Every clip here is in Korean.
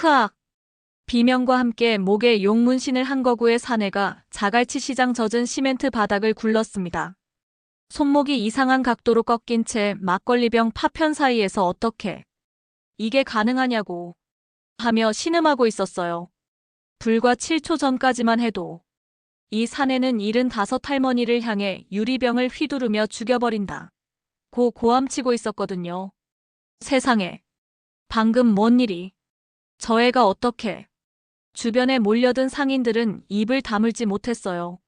크악! 비명과 함께 목에 용문신을 한 거구의 사내가 자갈치 시장 젖은 시멘트 바닥을 굴렀습니다. 손목이 이상한 각도로 꺾인 채 막걸리병 파편 사이에서 어떻게 이게 가능하냐고 하며 신음하고 있었어요. 불과 7초 전까지만 해도 이 사내는 75 할머니를 향해 유리병을 휘두르며 죽여버린다 고 고함치고 있었거든요. 세상에, 방금 뭔 일이? 저 애가 어떻게? 주변에 몰려든 상인들은 입을 다물지 못했어요.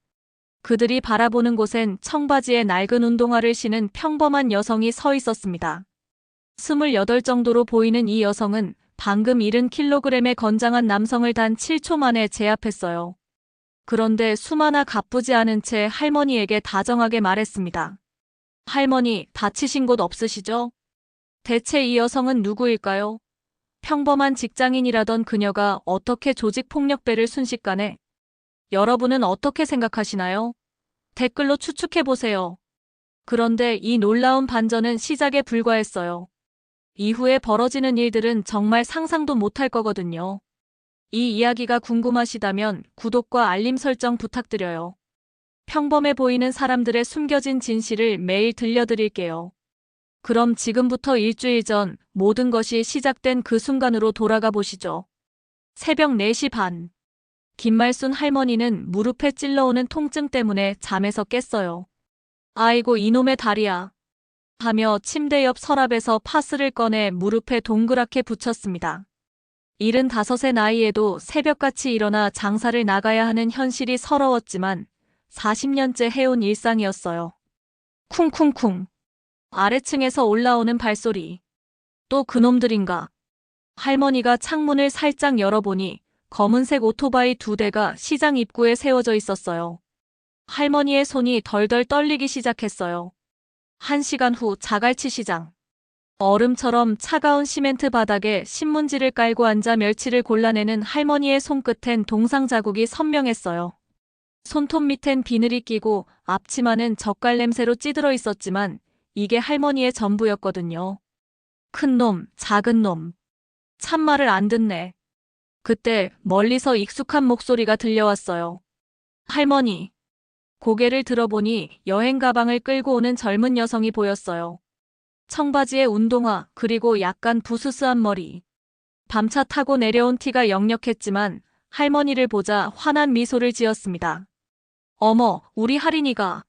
그들이 바라보는 곳엔 청바지에 낡은 운동화를 신은 평범한 여성이 서 있었습니다. 28 정도로 보이는 이 여성은 방금 70kg의 건장한 남성을 단 7초 만에 제압했어요. 그런데 수많아 가쁘지 않은 채 할머니에게 다정하게 말했습니다. 할머니, 다치신 곳 없으시죠? 대체 이 여성은 누구일까요? 평범한 직장인이라던 그녀가 어떻게 조직폭력배를 순식간에? 여러분은 어떻게 생각하시나요? 댓글로 추측해보세요. 그런데 이 놀라운 반전은 시작에 불과했어요. 이후에 벌어지는 일들은 정말 상상도 못할 거거든요. 이 이야기가 궁금하시다면 구독과 알림 설정 부탁드려요. 평범해 보이는 사람들의 숨겨진 진실을 매일 들려드릴게요. 그럼 지금부터 일주일 전 모든 것이 시작된 그 순간으로 돌아가 보시죠. 새벽 4시 반. 김말순 할머니는 무릎에 찔러오는 통증 때문에 잠에서 깼어요. 아이고 이놈의 다리야. 하며 침대 옆 서랍에서 파스를 꺼내 무릎에 동그랗게 붙였습니다. 75의 나이에도 새벽같이 일어나 장사를 나가야 하는 현실이 서러웠지만 40년째 해온 일상이었어요. 쿵쿵쿵. 아래층에서 올라오는 발소리. 또 그놈들인가. 할머니가 창문을 살짝 열어보니 검은색 오토바이 2대가 시장 입구에 세워져 있었어요. 할머니의 손이 덜덜 떨리기 시작했어요. 1시간 후 자갈치 시장. 얼음처럼 차가운 시멘트 바닥에 신문지를 깔고 앉아 멸치를 골라내는 할머니의 손끝엔 동상 자국이 선명했어요. 손톱 밑엔 비늘이 끼고 앞치마는 젓갈 냄새로 찌들어 있었지만 이게 할머니의 전부였거든요. 큰 놈, 작은 놈. 참말을 안 듣네. 그때 멀리서 익숙한 목소리가 들려왔어요. 할머니. 고개를 들어보니 여행 가방을 끌고 오는 젊은 여성이 보였어요. 청바지에 운동화 그리고 약간 부스스한 머리. 밤차 타고 내려온 티가 역력했지만 할머니를 보자 환한 미소를 지었습니다. 어머, 우리 할인이가.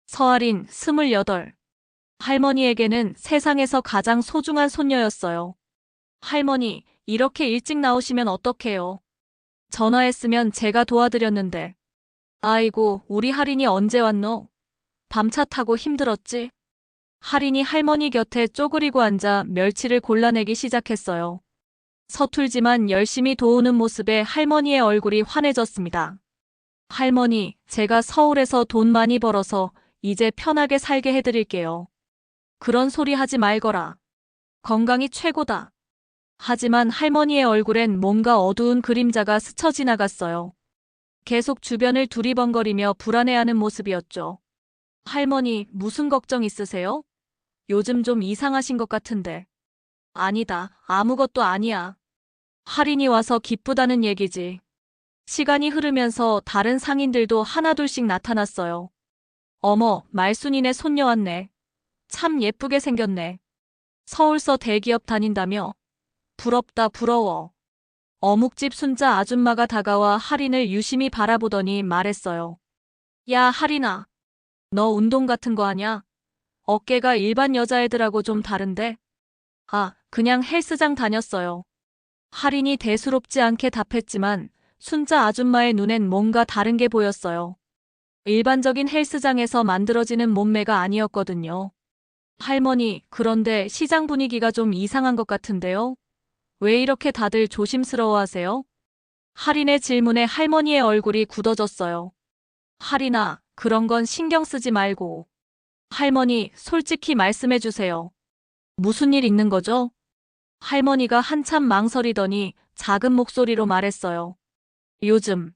서할인 28. 할머니에게는 세상에서 가장 소중한 손녀였어요. 할머니, 이렇게 일찍 나오시면 어떡해요? 전화했으면 제가 도와드렸는데. 아이고, 우리 할인이 언제 왔노? 밤차 타고 힘들었지? 할인이 할머니 곁에 쪼그리고 앉아 멸치를 골라내기 시작했어요. 서툴지만 열심히 도우는 모습에 할머니의 얼굴이 환해졌습니다. 할머니, 제가 서울에서 돈 많이 벌어서 이제 편하게 살게 해드릴게요. 그런 소리 하지 말거라. 건강이 최고다. 하지만 할머니의 얼굴엔 뭔가 어두운 그림자가 스쳐 지나갔어요. 계속 주변을 두리번거리며 불안해하는 모습이었죠. 할머니, 무슨 걱정 있으세요? 요즘 좀 이상하신 것 같은데. 아니다, 아무것도 아니야. 할인이 와서 기쁘다는 얘기지. 시간이 흐르면서 다른 상인들도 하나둘씩 나타났어요. 어머, 말순이네 손녀 왔네. 참 예쁘게 생겼네. 서울서 대기업 다닌다며? 부럽다 부러워. 어묵집 순자 아줌마가 다가와 할인을 유심히 바라보더니 말했어요. 야 할인아, 너 운동 같은 거 하냐? 어깨가 일반 여자애들하고 좀 다른데? 아, 그냥 헬스장 다녔어요. 할인이 대수롭지 않게 답했지만 순자 아줌마의 눈엔 뭔가 다른 게 보였어요. 일반적인 헬스장에서 만들어지는 몸매가 아니었거든요. 할머니, 그런데 시장 분위기가 좀 이상한 것 같은데요? 왜 이렇게 다들 조심스러워하세요? 할인의 질문에 할머니의 얼굴이 굳어졌어요. 할인아, 그런 건 신경 쓰지 말고. 할머니, 솔직히 말씀해 주세요. 무슨 일 있는 거죠? 할머니가 한참 망설이더니 작은 목소리로 말했어요. 요즘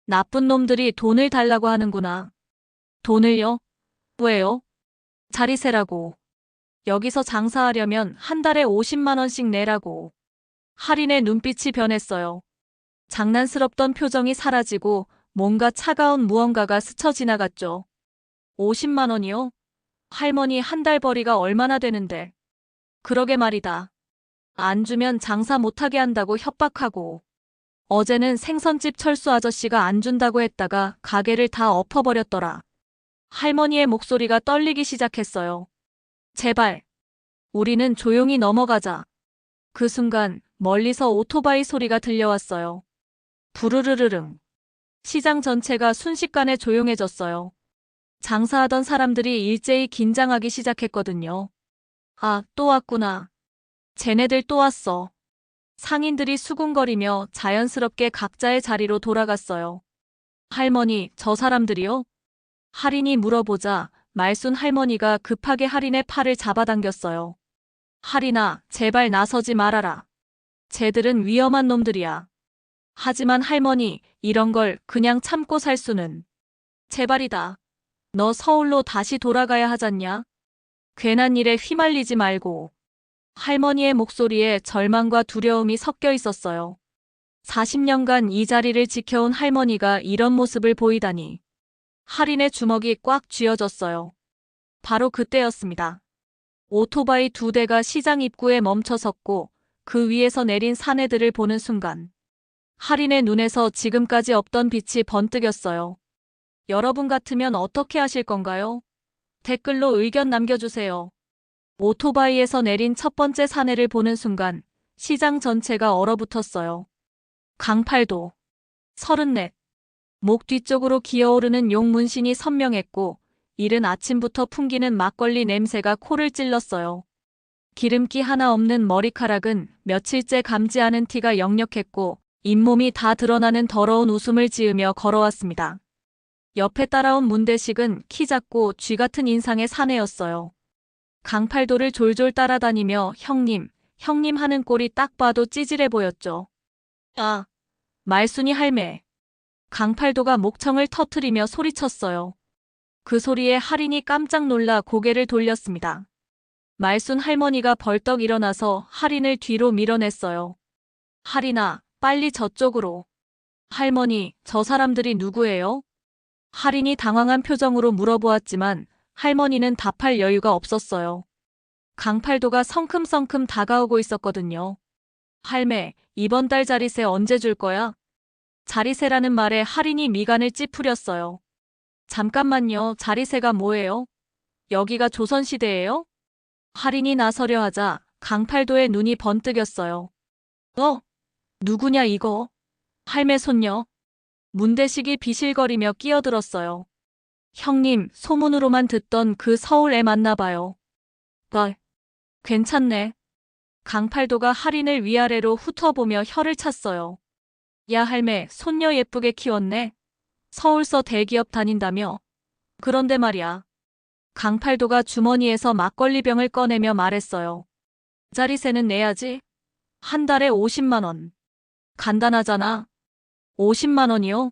나쁜 놈들이 돈을 달라고 하는구나. 돈을요? 왜요? 자리세라고. 여기서 장사하려면 한 달에 50만 원씩 내라고. 할인의 눈빛이 변했어요. 장난스럽던 표정이 사라지고 뭔가 차가운 무언가가 스쳐 지나갔죠. 50만 원이요? 할머니 한 달 벌이가 얼마나 되는데. 그러게 말이다. 안 주면 장사 못하게 한다고 협박하고. 어제는 생선집 철수 아저씨가 안 준다고 했다가 가게를 다 엎어버렸더라. 할머니의 목소리가 떨리기 시작했어요. 제발. 우리는 조용히 넘어가자. 그 순간 멀리서 오토바이 소리가 들려왔어요. 부르르르릉. 시장 전체가 순식간에 조용해졌어요. 장사하던 사람들이 일제히 긴장하기 시작했거든요. 아, 또 왔구나. 쟤네들 또 왔어. 상인들이 수군거리며 자연스럽게 각자의 자리로 돌아갔어요. 할머니, 저 사람들이요? 할인이 물어보자 말순 할머니가 급하게 할인의 팔을 잡아당겼어요. 할인아, 제발 나서지 말아라. 쟤들은 위험한 놈들이야. 하지만 할머니, 이런 걸 그냥 참고 살 수는. 제발이다. 너 서울로 다시 돌아가야 하잖냐? 괜한 일에 휘말리지 말고. 할머니의 목소리에 절망과 두려움이 섞여 있었어요. 40년간 이 자리를 지켜온 할머니가 이런 모습을 보이다니. 할인의 주먹이 꽉 쥐어졌어요. 바로 그때였습니다. 오토바이 2대가 시장 입구에 멈춰 섰고 그 위에서 내린 사내들을 보는 순간 할인의 눈에서 지금까지 없던 빛이 번뜩였어요. 여러분 같으면 어떻게 하실 건가요? 댓글로 의견 남겨주세요. 오토바이에서 내린 첫 번째 사내를 보는 순간 시장 전체가 얼어붙었어요. 강팔도 34. 목 뒤쪽으로 기어오르는 용 문신이 선명했고 이른 아침부터 풍기는 막걸리 냄새가 코를 찔렀어요. 기름기 하나 없는 머리카락은 며칠째 감지 않은 티가 역력했고 잇몸이 다 드러나는 더러운 웃음을 지으며 걸어왔습니다. 옆에 따라온 문대식은 키 작고 쥐 같은 인상의 사내였어요. 강팔도를 졸졸 따라다니며 형님, 형님 하는 꼴이 딱 봐도 찌질해 보였죠. 아, 말순이 할매. 강팔도가 목청을 터트리며 소리쳤어요. 그 소리에 할인이 깜짝 놀라 고개를 돌렸습니다. 말순 할머니가 벌떡 일어나서 할인을 뒤로 밀어냈어요. 할인아, 빨리 저쪽으로. 할머니, 저 사람들이 누구예요? 할인이 당황한 표정으로 물어보았지만 할머니는 답할 여유가 없었어요. 강팔도가 성큼성큼 다가오고 있었거든요. 할매, 이번 달 자리세 언제 줄 거야? 자리세라는 말에 할인이 미간을 찌푸렸어요. 잠깐만요, 자리세가 뭐예요? 여기가 조선시대예요? 할인이 나서려 하자 강팔도의 눈이 번뜩였어요. 누구냐 이거? 할매 손녀. 문대식이 비실거리며 끼어들었어요. 형님, 소문으로만 듣던 그 서울 애 맞나 봐요. 괜찮네. 강팔도가 할인을 위아래로 훑어보며 혀를 찼어요. 야 할매, 손녀 예쁘게 키웠네. 서울서 대기업 다닌다며. 그런데 말이야. 강팔도가 주머니에서 막걸리병을 꺼내며 말했어요. 자리세는 내야지. 한 달에 50만 원. 간단하잖아. 50만 원이요?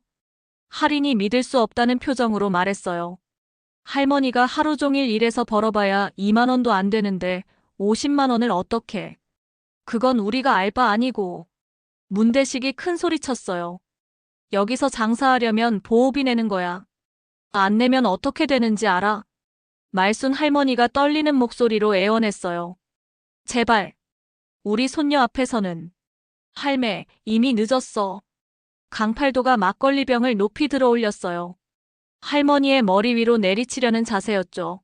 할인이 믿을 수 없다는 표정으로 말했어요. 할머니가 하루 종일 일해서 벌어봐야 2만 원도 안 되는데 50만 원을 어떻게. 그건 우리가 알 바 아니고. 문대식이 큰 소리 쳤어요. 여기서 장사하려면 보호비 내는 거야. 안 내면 어떻게 되는지 알아? 말순 할머니가 떨리는 목소리로 애원했어요. 제발. 우리 손녀 앞에서는. 할매, 이미 늦었어. 강팔도가 막걸리병을 높이 들어 올렸어요. 할머니의 머리 위로 내리치려는 자세였죠.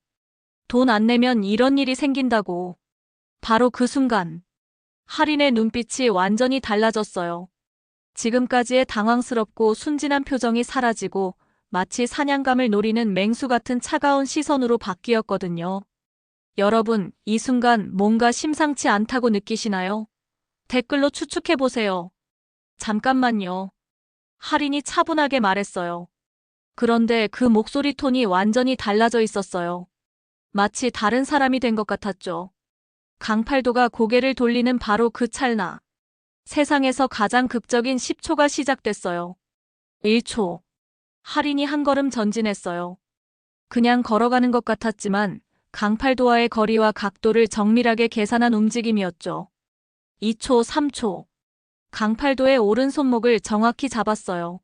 돈 안 내면 이런 일이 생긴다고. 바로 그 순간. 할인의 눈빛이 완전히 달라졌어요. 지금까지의 당황스럽고 순진한 표정이 사라지고 마치 사냥감을 노리는 맹수 같은 차가운 시선으로 바뀌었거든요. 여러분, 이 순간 뭔가 심상치 않다고 느끼시나요? 댓글로 추측해보세요. 잠깐만요. 할인이 차분하게 말했어요. 그런데 그 목소리 톤이 완전히 달라져 있었어요. 마치 다른 사람이 된 것 같았죠. 강팔도가 고개를 돌리는 바로 그 찰나. 세상에서 가장 극적인 10초가 시작됐어요. 1초. 할인이 한 걸음 전진했어요. 그냥 걸어가는 것 같았지만 강팔도와의 거리와 각도를 정밀하게 계산한 움직임이었죠. 2초, 3초. 강팔도의 오른손목을 정확히 잡았어요.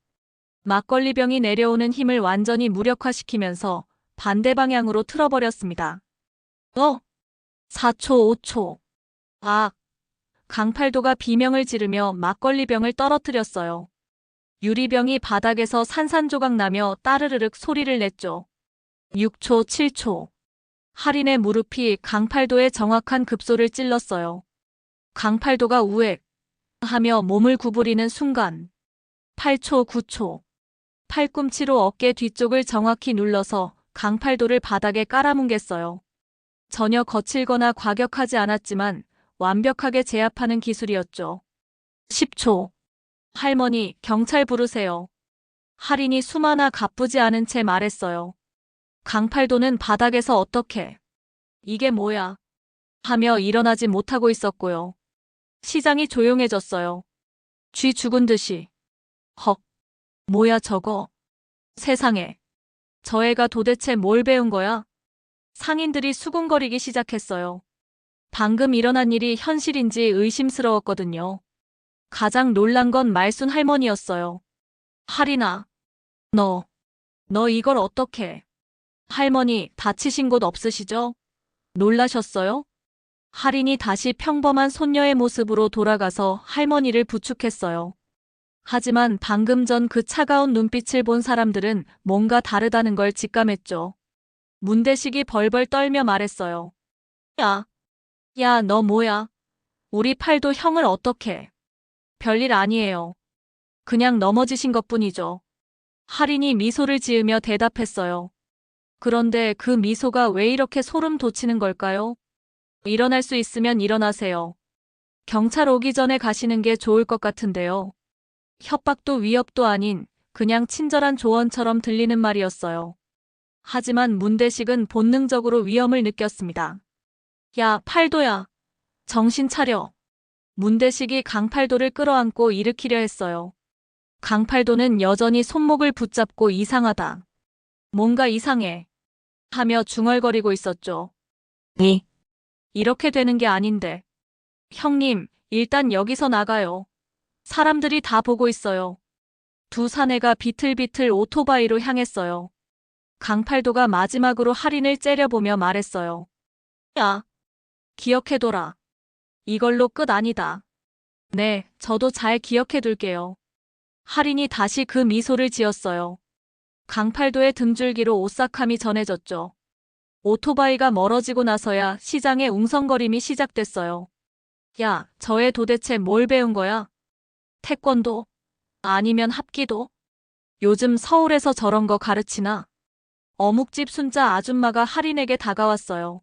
막걸리병이 내려오는 힘을 완전히 무력화시키면서 반대 방향으로 틀어버렸습니다. 4초, 5초. 강팔도가 비명을 지르며 막걸리병을 떨어뜨렸어요. 유리병이 바닥에서 산산조각 나며 따르르륵 소리를 냈죠. 6초, 7초. 할인의 무릎이 강팔도의 정확한 급소를 찔렀어요. 강팔도가 우엑 하며 몸을 구부리는 순간 8초, 9초. 팔꿈치로 어깨 뒤쪽을 정확히 눌러서 강팔도를 바닥에 깔아뭉갰어요. 전혀 거칠거나 과격하지 않았지만 완벽하게 제압하는 기술이었죠. 10초. 할머니, 경찰 부르세요. 할인이 숨 하나 가쁘지 않은 채 말했어요. 강팔도는 바닥에서 어떻게, 이게 뭐야? 하며 일어나지 못하고 있었고요. 시장이 조용해졌어요. 쥐 죽은 듯이. 헉, 뭐야 저거? 세상에. 저 애가 도대체 뭘 배운 거야? 상인들이 수군거리기 시작했어요. 방금 일어난 일이 현실인지 의심스러웠거든요. 가장 놀란 건 말순 할머니였어요. 할인아, 너 이걸 어떻게? 할머니, 다치신 곳 없으시죠? 놀라셨어요? 할인이 다시 평범한 손녀의 모습으로 돌아가서 할머니를 부축했어요. 하지만 방금 전 그 차가운 눈빛을 본 사람들은 뭔가 다르다는 걸 직감했죠. 문대식이 벌벌 떨며 말했어요. 야, 너 뭐야? 우리 팔도 형을 어떻게? 별일 아니에요. 그냥 넘어지신 것뿐이죠. 할인이 미소를 지으며 대답했어요. 그런데 그 미소가 왜 이렇게 소름 돋치는 걸까요? 일어날 수 있으면 일어나세요. 경찰 오기 전에 가시는 게 좋을 것 같은데요. 협박도 위협도 아닌 그냥 친절한 조언처럼 들리는 말이었어요. 하지만 문대식은 본능적으로 위험을 느꼈습니다. 야, 팔도야. 정신 차려. 문대식이 강팔도를 끌어안고 일으키려 했어요. 강팔도는 여전히 손목을 붙잡고 이상하다. 뭔가 이상해. 하며 중얼거리고 있었죠. 이렇게 되는 게 아닌데. 형님, 일단 여기서 나가요. 사람들이 다 보고 있어요. 두 사내가 비틀비틀 오토바이로 향했어요. 강팔도가 마지막으로 할인을 째려보며 말했어요. 야, 기억해둬라. 이걸로 끝 아니다. 네, 저도 잘 기억해둘게요. 할인이 다시 그 미소를 지었어요. 강팔도의 등줄기로 오싹함이 전해졌죠. 오토바이가 멀어지고 나서야 시장의 웅성거림이 시작됐어요. 야, 저 애 도대체 뭘 배운 거야? 태권도? 아니면 합기도? 요즘 서울에서 저런 거 가르치나? 어묵집 순자 아줌마가 할인에게 다가왔어요.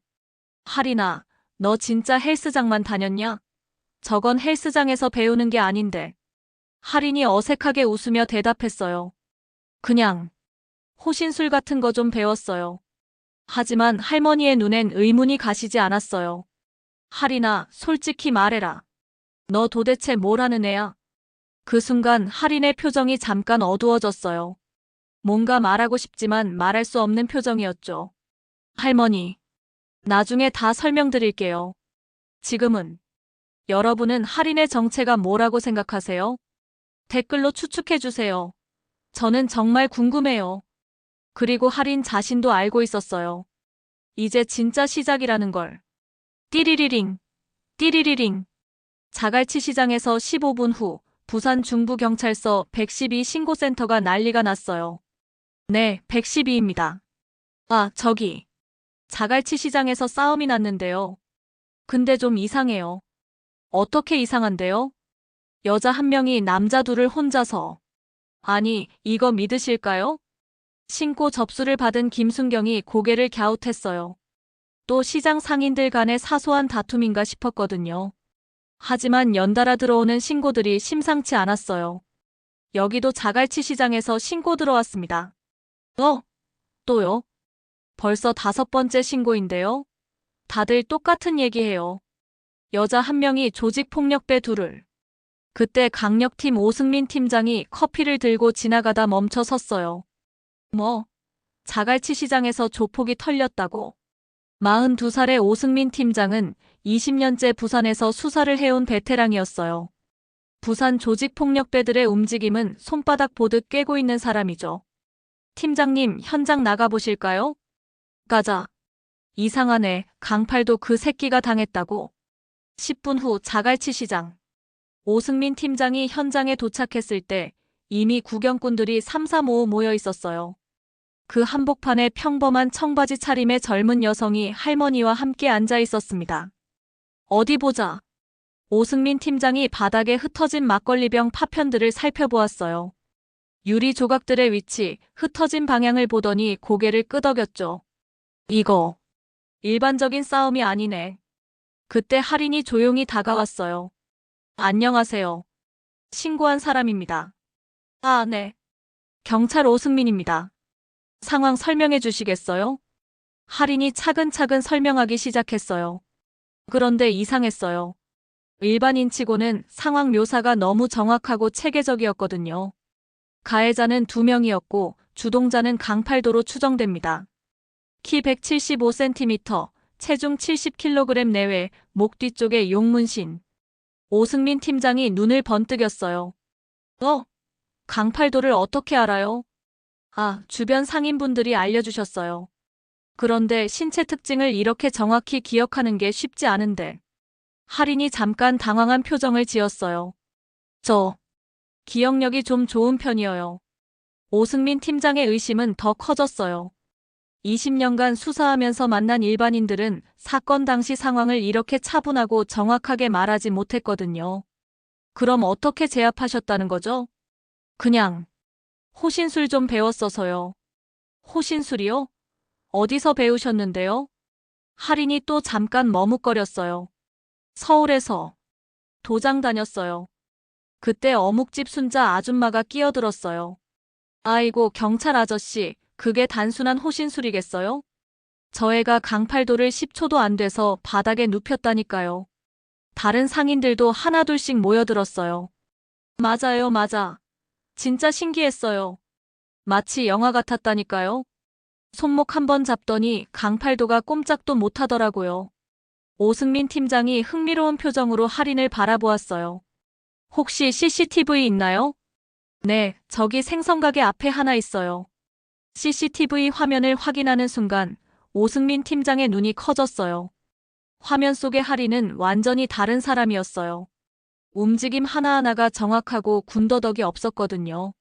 할인아, 너 진짜 헬스장만 다녔냐? 저건 헬스장에서 배우는 게 아닌데. 할인이 어색하게 웃으며 대답했어요. 그냥 호신술 같은 거 좀 배웠어요. 하지만 할머니의 눈엔 의문이 가시지 않았어요. 할인아, 솔직히 말해라. 너 도대체 뭘 하는 애야? 그 순간 할인의 표정이 잠깐 어두워졌어요. 뭔가 말하고 싶지만 말할 수 없는 표정이었죠. 할머니, 나중에 다 설명드릴게요. 지금은 여러분은 할인의 정체가 뭐라고 생각하세요? 댓글로 추측해주세요. 저는 정말 궁금해요. 그리고 할인 자신도 알고 있었어요. 이제 진짜 시작이라는 걸. 띠리리링, 띠리리링. 자갈치 시장에서 15분 후 부산 중부경찰서 112 신고센터가 난리가 났어요. 네, 112입니다. 아, 저기. 자갈치 시장에서 싸움이 났는데요. 근데 좀 이상해요. 어떻게 이상한데요? 여자 한 명이 남자 둘을 혼자서. 아니, 이거 믿으실까요? 신고 접수를 받은 김순경이 고개를 갸웃했어요. 또 시장 상인들 간의 사소한 다툼인가 싶었거든요. 하지만 연달아 들어오는 신고들이 심상치 않았어요. 여기도 자갈치 시장에서 신고 들어왔습니다. 또요? 벌써 5번째 신고인데요. 다들 똑같은 얘기해요. 여자 한 명이 조직폭력배 둘을. 그때 강력팀 오승민 팀장이 커피를 들고 지나가다 멈춰 섰어요. 자갈치 시장에서 조폭이 털렸다고. 42살의 오승민 팀장은 20년째 부산에서 수사를 해온 베테랑이었어요. 부산 조직폭력배들의 움직임은 손바닥 보듯 꿰고 있는 사람이죠. 팀장님, 현장 나가보실까요? 가자. 이상하네. 강팔도 그 새끼가 당했다고. 10분 후 자갈치 시장. 오승민 팀장이 현장에 도착했을 때 이미 구경꾼들이 삼삼오오 모여 있었어요. 그 한복판에 평범한 청바지 차림의 젊은 여성이 할머니와 함께 앉아 있었습니다. 어디 보자. 오승민 팀장이 바닥에 흩어진 막걸리병 파편들을 살펴보았어요. 유리 조각들의 위치, 흩어진 방향을 보더니 고개를 끄덕였죠. 이거 일반적인 싸움이 아니네. 그때 할인이 조용히 다가왔어요. 안녕하세요. 신고한 사람입니다. 아, 네. 경찰 오승민입니다. 상황 설명해 주시겠어요? 할인이 차근차근 설명하기 시작했어요. 그런데 이상했어요. 일반인치고는 상황 묘사가 너무 정확하고 체계적이었거든요. 가해자는 2명이었고 주동자는 강팔도로 추정됩니다. 키 175cm, 체중 70kg 내외, 목 뒤쪽에 용문신. 오승민 팀장이 눈을 번뜩였어요. 강팔도를 어떻게 알아요? 아, 주변 상인분들이 알려주셨어요. 그런데 신체 특징을 이렇게 정확히 기억하는 게 쉽지 않은데. 할인이 잠깐 당황한 표정을 지었어요. 저 기억력이 좀 좋은 편이어요. 오승민 팀장의 의심은 더 커졌어요. 20년간 수사하면서 만난 일반인들은 사건 당시 상황을 이렇게 차분하고 정확하게 말하지 못했거든요. 그럼 어떻게 제압하셨다는 거죠? 그냥 호신술 좀 배웠어서요. 호신술이요? 어디서 배우셨는데요? 할인이 또 잠깐 머뭇거렸어요. 서울에서 도장 다녔어요. 그때 어묵집 순자 아줌마가 끼어들었어요. 아이고, 경찰 아저씨, 그게 단순한 호신술이겠어요? 저 애가 강팔도를 10초도 안 돼서 바닥에 눕혔다니까요. 다른 상인들도 하나둘씩 모여들었어요. 맞아요, 맞아. 진짜 신기했어요. 마치 영화 같았다니까요. 손목 한 번 잡더니 강팔도가 꼼짝도 못하더라고요. 오승민 팀장이 흥미로운 표정으로 할인을 바라보았어요. 혹시 CCTV 있나요? 네, 저기 생선가게 앞에 하나 있어요. CCTV 화면을 확인하는 순간 오승민 팀장의 눈이 커졌어요. 화면 속의 할인은 완전히 다른 사람이었어요. 움직임 하나하나가 정확하고 군더더기 없었거든요.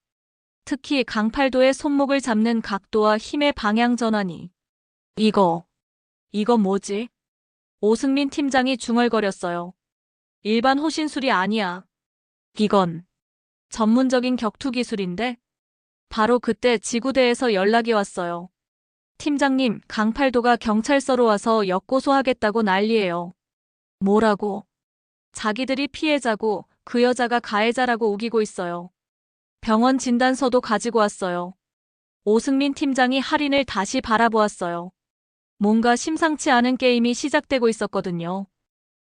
특히 강팔도의 손목을 잡는 각도와 힘의 방향 전환이. 이거 뭐지? 오승민 팀장이 중얼거렸어요. 일반 호신술이 아니야. 이건 전문적인 격투 기술인데? 바로 그때 지구대에서 연락이 왔어요. 팀장님, 강팔도가 경찰서로 와서 역고소하겠다고 난리예요. 뭐라고? 자기들이 피해자고 그 여자가 가해자라고 우기고 있어요. 병원 진단서도 가지고 왔어요. 오승민 팀장이 할인을 다시 바라보았어요. 뭔가 심상치 않은 게임이 시작되고 있었거든요.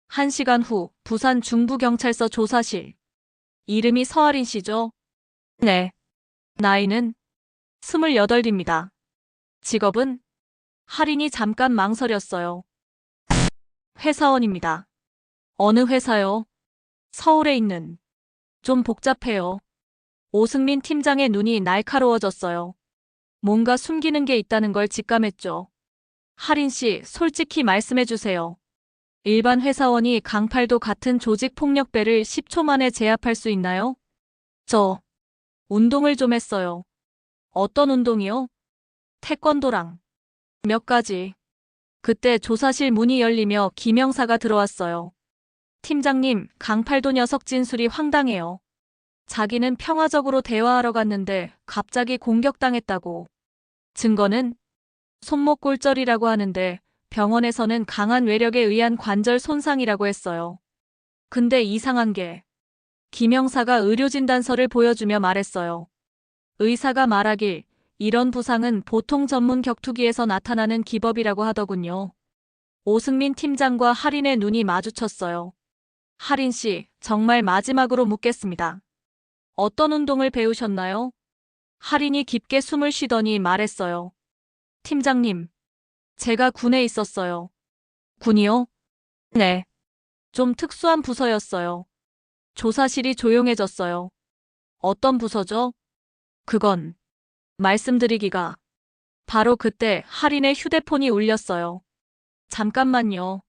1시간 후 부산 중부경찰서 조사실. 이름이 서할인 씨죠? 네. 나이는 28입니다. 직업은? 할인이 잠깐 망설였어요. 회사원입니다. 어느 회사요? 서울에 있는. 좀 복잡해요. 오승민 팀장의 눈이 날카로워졌어요. 뭔가 숨기는 게 있다는 걸 직감했죠. 할인 씨, 솔직히 말씀해 주세요. 일반 회사원이 강팔도 같은 조직 폭력배를 10초 만에 제압할 수 있나요? 저 운동을 좀 했어요. 어떤 운동이요? 태권도랑 몇 가지. 그때 조사실 문이 열리며 김영사가 들어왔어요. 팀장님, 강팔도 녀석 진술이 황당해요. 자기는 평화적으로 대화하러 갔는데 갑자기 공격당했다고. 증거는 손목 골절이라고 하는데 병원에서는 강한 외력에 의한 관절 손상이라고 했어요. 근데 이상한 게 김영사가 의료진단서를 보여주며 말했어요. 의사가 말하길 이런 부상은 보통 전문 격투기에서 나타나는 기법이라고 하더군요. 오승민 팀장과 할인의 눈이 마주쳤어요. 할인 씨, 정말 마지막으로 묻겠습니다. 어떤 운동을 배우셨나요? 할인이 깊게 숨을 쉬더니 말했어요. 팀장님, 제가 군에 있었어요. 군이요? 네. 좀 특수한 부서였어요. 조사실이 조용해졌어요. 어떤 부서죠? 그건 말씀드리기가. 바로 그때 할인의 휴대폰이 울렸어요. 잠깐만요.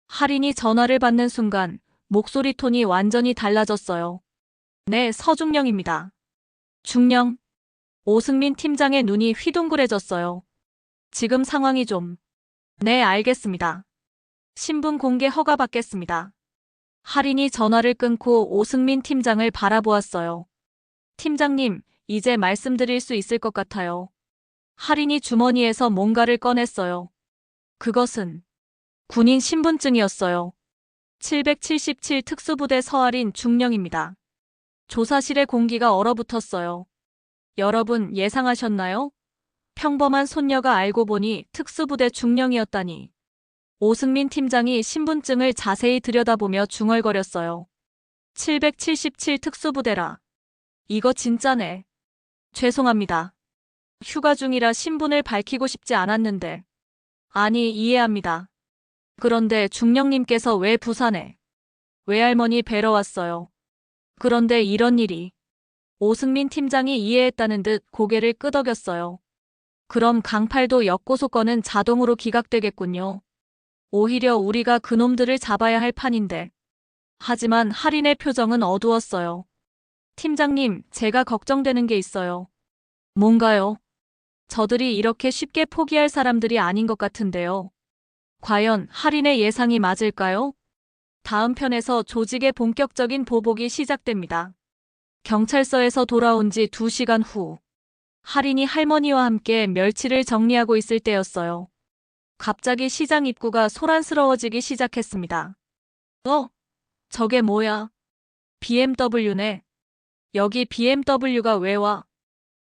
할인이 전화를 받는 순간 목소리 톤이 완전히 달라졌어요. 네, 서중령입니다. 중령. 오승민 팀장의 눈이 휘둥그레졌어요. 지금 상황이 좀. 네, 알겠습니다. 신분 공개 허가 받겠습니다. 할인이 전화를 끊고 오승민 팀장을 바라보았어요. 팀장님, 이제 말씀드릴 수 있을 것 같아요. 할인이 주머니에서 뭔가를 꺼냈어요. 그것은 군인 신분증이었어요. 777 특수부대 서할인 중령입니다. 조사실의 공기가 얼어붙었어요. 여러분 예상하셨나요? 평범한 손녀가 알고 보니 특수부대 중령이었다니. 오승민 팀장이 신분증을 자세히 들여다보며 중얼거렸어요. 777 특수부대라. 이거 진짜네. 죄송합니다. 휴가 중이라 신분을 밝히고 싶지 않았는데. 아니, 이해합니다. 그런데 중령님께서 왜 부산에? 외할머니 뵈러 왔어요. 그런데 이런 일이. 오승민 팀장이 이해했다는 듯 고개를 끄덕였어요. 그럼 강팔도 역고소건은 자동으로 기각되겠군요. 오히려 우리가 그놈들을 잡아야 할 판인데. 하지만 할인의 표정은 어두웠어요. 팀장님, 제가 걱정되는 게 있어요. 뭔가요? 저들이 이렇게 쉽게 포기할 사람들이 아닌 것 같은데요. 과연 할인의 예상이 맞을까요? 다음 편에서 조직의 본격적인 보복이 시작됩니다. 경찰서에서 돌아온 지 2시간 후, 할인이 할머니와 함께 멸치를 정리하고 있을 때였어요. 갑자기 시장 입구가 소란스러워지기 시작했습니다. 저게 뭐야? BMW네. 여기 BMW가 왜 와?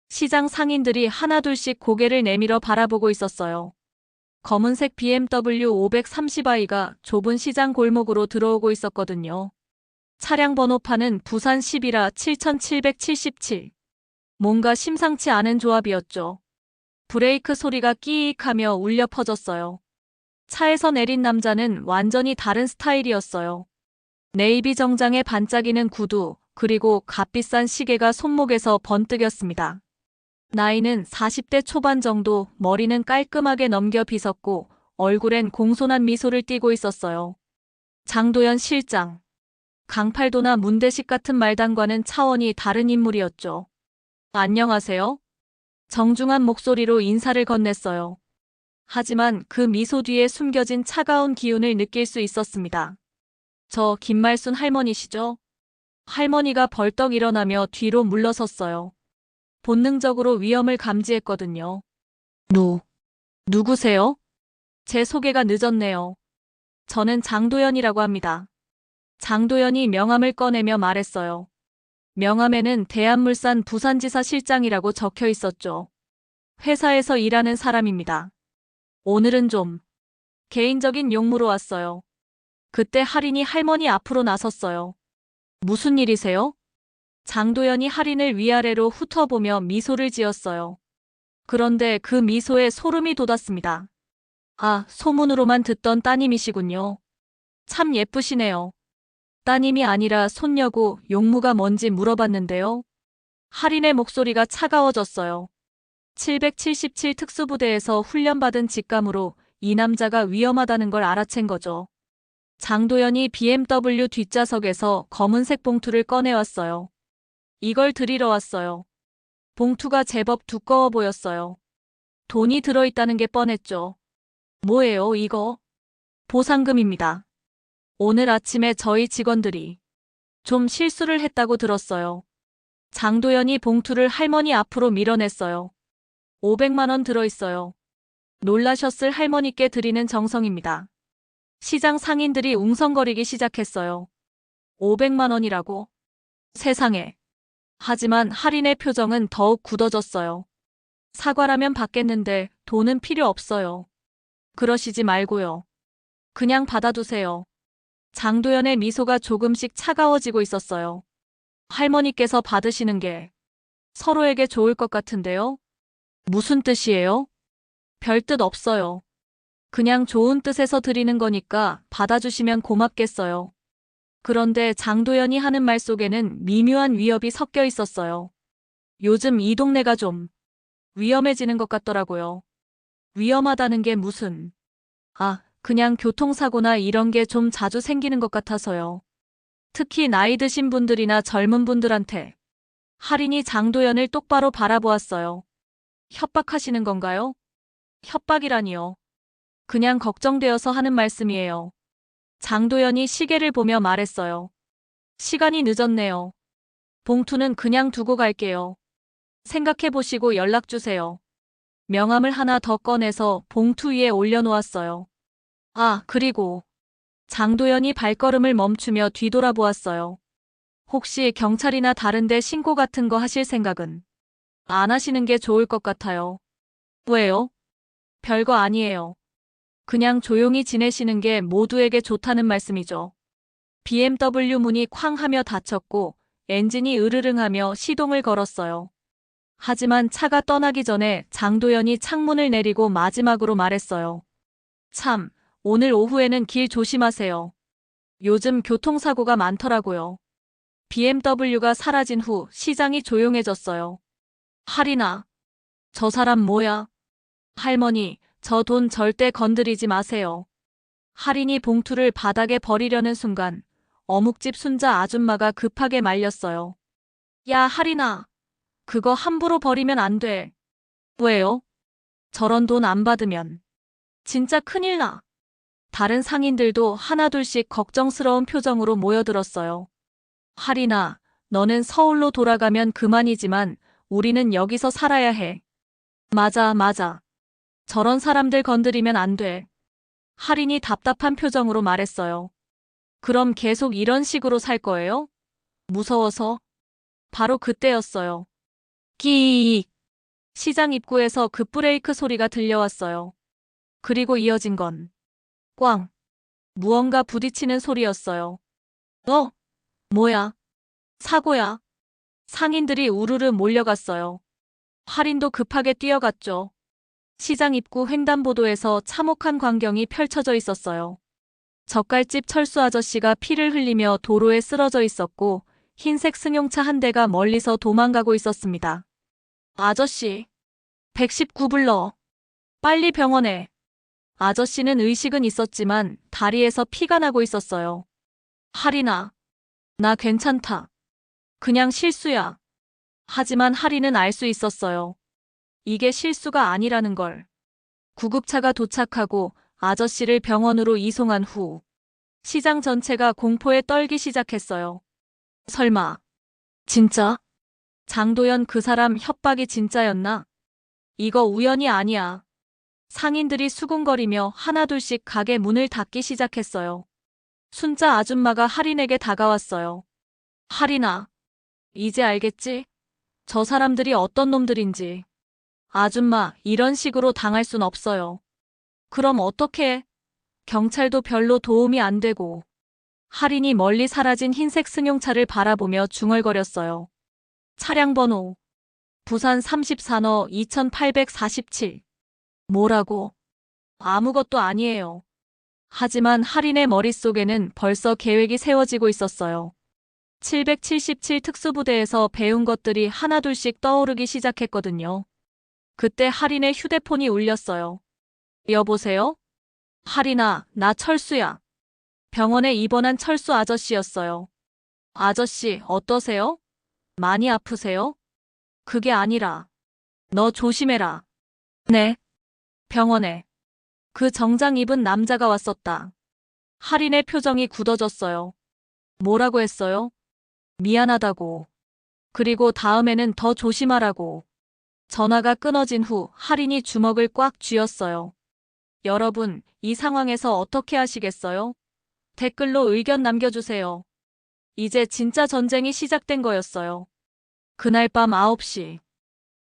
시장 상인들이 하나둘씩 고개를 내밀어 바라보고 있었어요. 검은색 BMW 530i가 좁은 시장 골목으로 들어오고 있었거든요. 차량 번호판은 부산 11아 7777. 뭔가 심상치 않은 조합이었죠. 브레이크 소리가 끼익하며 울려 퍼졌어요. 차에서 내린 남자는 완전히 다른 스타일이었어요. 네이비 정장에 반짝이는 구두, 그리고 값비싼 시계가 손목에서 번뜩였습니다. 나이는 40대 초반 정도, 머리는 깔끔하게 넘겨 빗었고 얼굴엔 공손한 미소를 띠고 있었어요. 장도연 실장. 강팔도나 문대식 같은 말단과는 차원이 다른 인물이었죠. 안녕하세요. 정중한 목소리로 인사를 건넸어요. 하지만 그 미소 뒤에 숨겨진 차가운 기운을 느낄 수 있었습니다. 저 김말순 할머니시죠? 할머니가 벌떡 일어나며 뒤로 물러섰어요. 본능적으로 위험을 감지했거든요. 누구세요? 제 소개가 늦었네요. 저는 장도연이라고 합니다. 장도연이 명함을 꺼내며 말했어요. 명함에는 대한물산 부산지사 실장이라고 적혀 있었죠. 회사에서 일하는 사람입니다. 오늘은 좀 개인적인 용무로 왔어요. 그때 할인이 할머니 앞으로 나섰어요. 무슨 일이세요? 장도연이 할인을 위아래로 훑어보며 미소를 지었어요. 그런데 그 미소에 소름이 돋았습니다. 아, 소문으로만 듣던 따님이시군요. 참 예쁘시네요. 따님이 아니라 손녀고 용무가 뭔지 물어봤는데요. 할인의 목소리가 차가워졌어요. 777 특수부대에서 훈련받은 직감으로 이 남자가 위험하다는 걸 알아챈 거죠. 장도연이 BMW 뒷좌석에서 검은색 봉투를 꺼내왔어요. 이걸 드리러 왔어요. 봉투가 제법 두꺼워 보였어요. 돈이 들어있다는 게 뻔했죠. 뭐예요, 이거? 보상금입니다. 오늘 아침에 저희 직원들이 좀 실수를 했다고 들었어요. 장도연이 봉투를 할머니 앞으로 밀어냈어요. 500만 원 들어있어요. 놀라셨을 할머니께 드리는 정성입니다. 시장 상인들이 웅성거리기 시작했어요. 500만 원이라고? 세상에. 하지만 할인의 표정은 더욱 굳어졌어요. 사과라면 받겠는데 돈은 필요 없어요. 그러시지 말고요. 그냥 받아두세요. 장도연의 미소가 조금씩 차가워지고 있었어요. 할머니께서 받으시는 게 서로에게 좋을 것 같은데요? 무슨 뜻이에요? 별 뜻 없어요. 그냥 좋은 뜻에서 드리는 거니까 받아주시면 고맙겠어요. 그런데 장도연이 하는 말 속에는 미묘한 위협이 섞여 있었어요. 요즘 이 동네가 좀 위험해지는 것 같더라고요. 위험하다는 게 무슨, 그냥 교통사고나 이런 게 좀 자주 생기는 것 같아서요. 특히 나이 드신 분들이나 젊은 분들한테. 할인이 장도연을 똑바로 바라보았어요. 협박하시는 건가요? 협박이라니요. 그냥 걱정되어서 하는 말씀이에요. 장도연이 시계를 보며 말했어요. 시간이 늦었네요. 봉투는 그냥 두고 갈게요. 생각해보시고 연락주세요. 명함을 하나 더 꺼내서 봉투 위에 올려놓았어요. 그리고 장도연이 발걸음을 멈추며 뒤돌아보았어요. 혹시 경찰이나 다른데 신고 같은 거 하실 생각은 안 하시는 게 좋을 것 같아요. 왜요? 별거 아니에요. 그냥 조용히 지내시는 게 모두에게 좋다는 말씀이죠. BMW 문이 쾅 하며 닫혔고 엔진이 으르릉하며 시동을 걸었어요. 하지만 차가 떠나기 전에 장도연이 창문을 내리고 마지막으로 말했어요. 참, 오늘 오후에는 길 조심하세요. 요즘 교통사고가 많더라고요. BMW가 사라진 후 시장이 조용해졌어요. 할인아, 저 사람 뭐야? 할머니, 저 돈 절대 건드리지 마세요. 할인이 봉투를 바닥에 버리려는 순간 어묵집 순자 아줌마가 급하게 말렸어요. 야, 할인아, 그거 함부로 버리면 안 돼. 왜요? 저런 돈 안 받으면 진짜 큰일 나. 다른 상인들도 하나둘씩 걱정스러운 표정으로 모여들었어요. 할인아, 너는 서울로 돌아가면 그만이지만 우리는 여기서 살아야 해. 맞아, 맞아. 저런 사람들 건드리면 안 돼. 할인이 답답한 표정으로 말했어요. 그럼 계속 이런 식으로 살 거예요? 무서워서? 바로 그때였어요. 끼익. 시장 입구에서 급브레이크 소리가 들려왔어요. 그리고 이어진 건 꽝. 무언가 부딪히는 소리였어요. 뭐야? 사고야. 상인들이 우르르 몰려갔어요. 할인도 급하게 뛰어갔죠. 시장 입구 횡단보도에서 참혹한 광경이 펼쳐져 있었어요. 젓갈집 철수 아저씨가 피를 흘리며 도로에 쓰러져 있었고 흰색 승용차 한 대가 멀리서 도망가고 있었습니다. 아저씨, 119 불러. 빨리 병원에. 아저씨는 의식은 있었지만 다리에서 피가 나고 있었어요. 할인아, 나 괜찮다. 그냥 실수야. 하지만 할인은 알 수 있었어요. 이게 실수가 아니라는 걸. 구급차가 도착하고 아저씨를 병원으로 이송한 후 시장 전체가 공포에 떨기 시작했어요. 설마, 진짜? 장도연 그 사람 협박이 진짜였나? 이거 우연이 아니야. 상인들이 수군거리며 하나둘씩 가게 문을 닫기 시작했어요. 순자 아줌마가 할인에게 다가왔어요. 할인아, 이제 알겠지? 저 사람들이 어떤 놈들인지. 아줌마, 이런 식으로 당할 순 없어요. 그럼 어떡해? 경찰도 별로 도움이 안 되고. 할인이 멀리 사라진 흰색 승용차를 바라보며 중얼거렸어요. 차량 번호 부산 34너 2847. 뭐라고? 아무것도 아니에요. 하지만 할인의 머릿속에는 벌써 계획이 세워지고 있었어요. 777 특수부대에서 배운 것들이 하나둘씩 떠오르기 시작했거든요. 그때 할인의 휴대폰이 울렸어요. 여보세요? 할인아, 나 철수야. 병원에 입원한 철수 아저씨였어요. 아저씨, 어떠세요? 많이 아프세요? 그게 아니라. 너 조심해라. 네. 병원에. 그 정장 입은 남자가 왔었다. 할인의 표정이 굳어졌어요. 뭐라고 했어요? 미안하다고. 그리고 다음에는 더 조심하라고. 전화가 끊어진 후 할인이 주먹을 꽉 쥐었어요. 여러분, 이 상황에서 어떻게 하시겠어요? 댓글로 의견 남겨주세요. 이제 진짜 전쟁이 시작된 거였어요. 그날 밤 9시.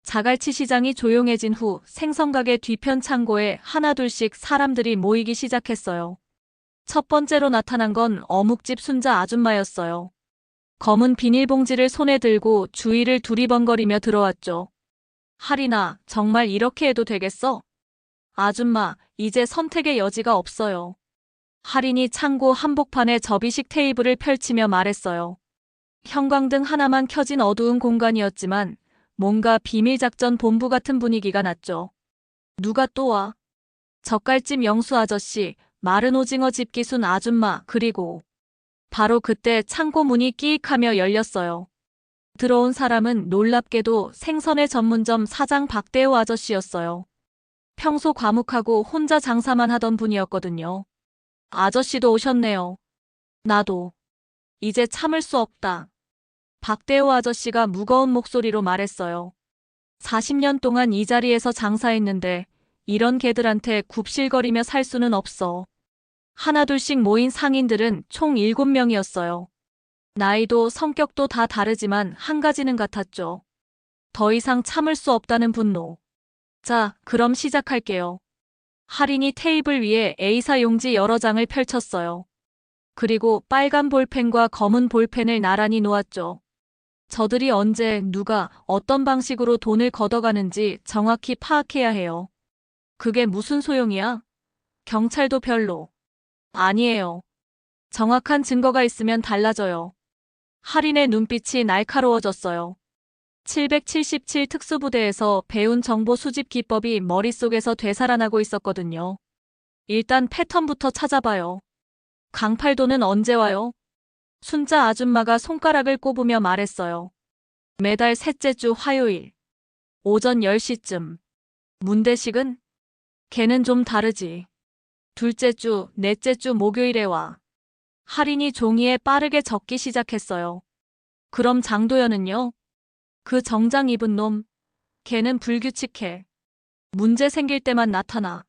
자갈치 시장이 조용해진 후 생선가게 뒤편 창고에 하나둘씩 사람들이 모이기 시작했어요. 첫 번째로 나타난 건 어묵집 순자 아줌마였어요. 검은 비닐봉지를 손에 들고 주위를 두리번거리며 들어왔죠. 할인아, 정말 이렇게 해도 되겠어? 아줌마, 이제 선택의 여지가 없어요. 할인이 창고 한복판에 접이식 테이블을 펼치며 말했어요. 형광등 하나만 켜진 어두운 공간이었지만 뭔가 비밀작전 본부 같은 분위기가 났죠. 누가 또 와? 젓갈집 영수 아저씨, 마른 오징어 집 기순 아줌마, 그리고 바로 그때 창고 문이 끼익하며 열렸어요. 들어온 사람은 놀랍게도 생선회 전문점 사장 박대호 아저씨였어요. 평소 과묵하고 혼자 장사만 하던 분이었거든요. 아저씨도 오셨네요. 나도. 이제 참을 수 없다. 박대호 아저씨가 무거운 목소리로 말했어요. 40년 동안 이 자리에서 장사했는데 이런 개들한테 굽실거리며 살 수는 없어. 하나둘씩 모인 상인들은 총 7명이었어요. 나이도 성격도 다 다르지만 한 가지는 같았죠. 더 이상 참을 수 없다는 분노. 자, 그럼 시작할게요. 할인이 테이블 위에 A사 용지 여러 장을 펼쳤어요. 그리고 빨간 볼펜과 검은 볼펜을 나란히 놓았죠. 저들이 언제, 누가, 어떤 방식으로 돈을 걷어가는지 정확히 파악해야 해요. 그게 무슨 소용이야? 경찰도 별로. 아니에요. 정확한 증거가 있으면 달라져요. 할인의 눈빛이 날카로워졌어요. 777 특수부대에서 배운 정보 수집 기법이 머릿속에서 되살아나고 있었거든요. 일단 패턴부터 찾아봐요. 강팔도는 언제 와요? 순자 아줌마가 손가락을 꼽으며 말했어요. 매달 셋째 주 화요일. 오전 10시쯤. 문대식은? 걔는 좀 다르지. 둘째 주, 넷째 주 목요일에 와. 할인이 종이에 빠르게 적기 시작했어요. 그럼 장도연은요? 그 정장 입은 놈. 걔는 불규칙해. 문제 생길 때만 나타나.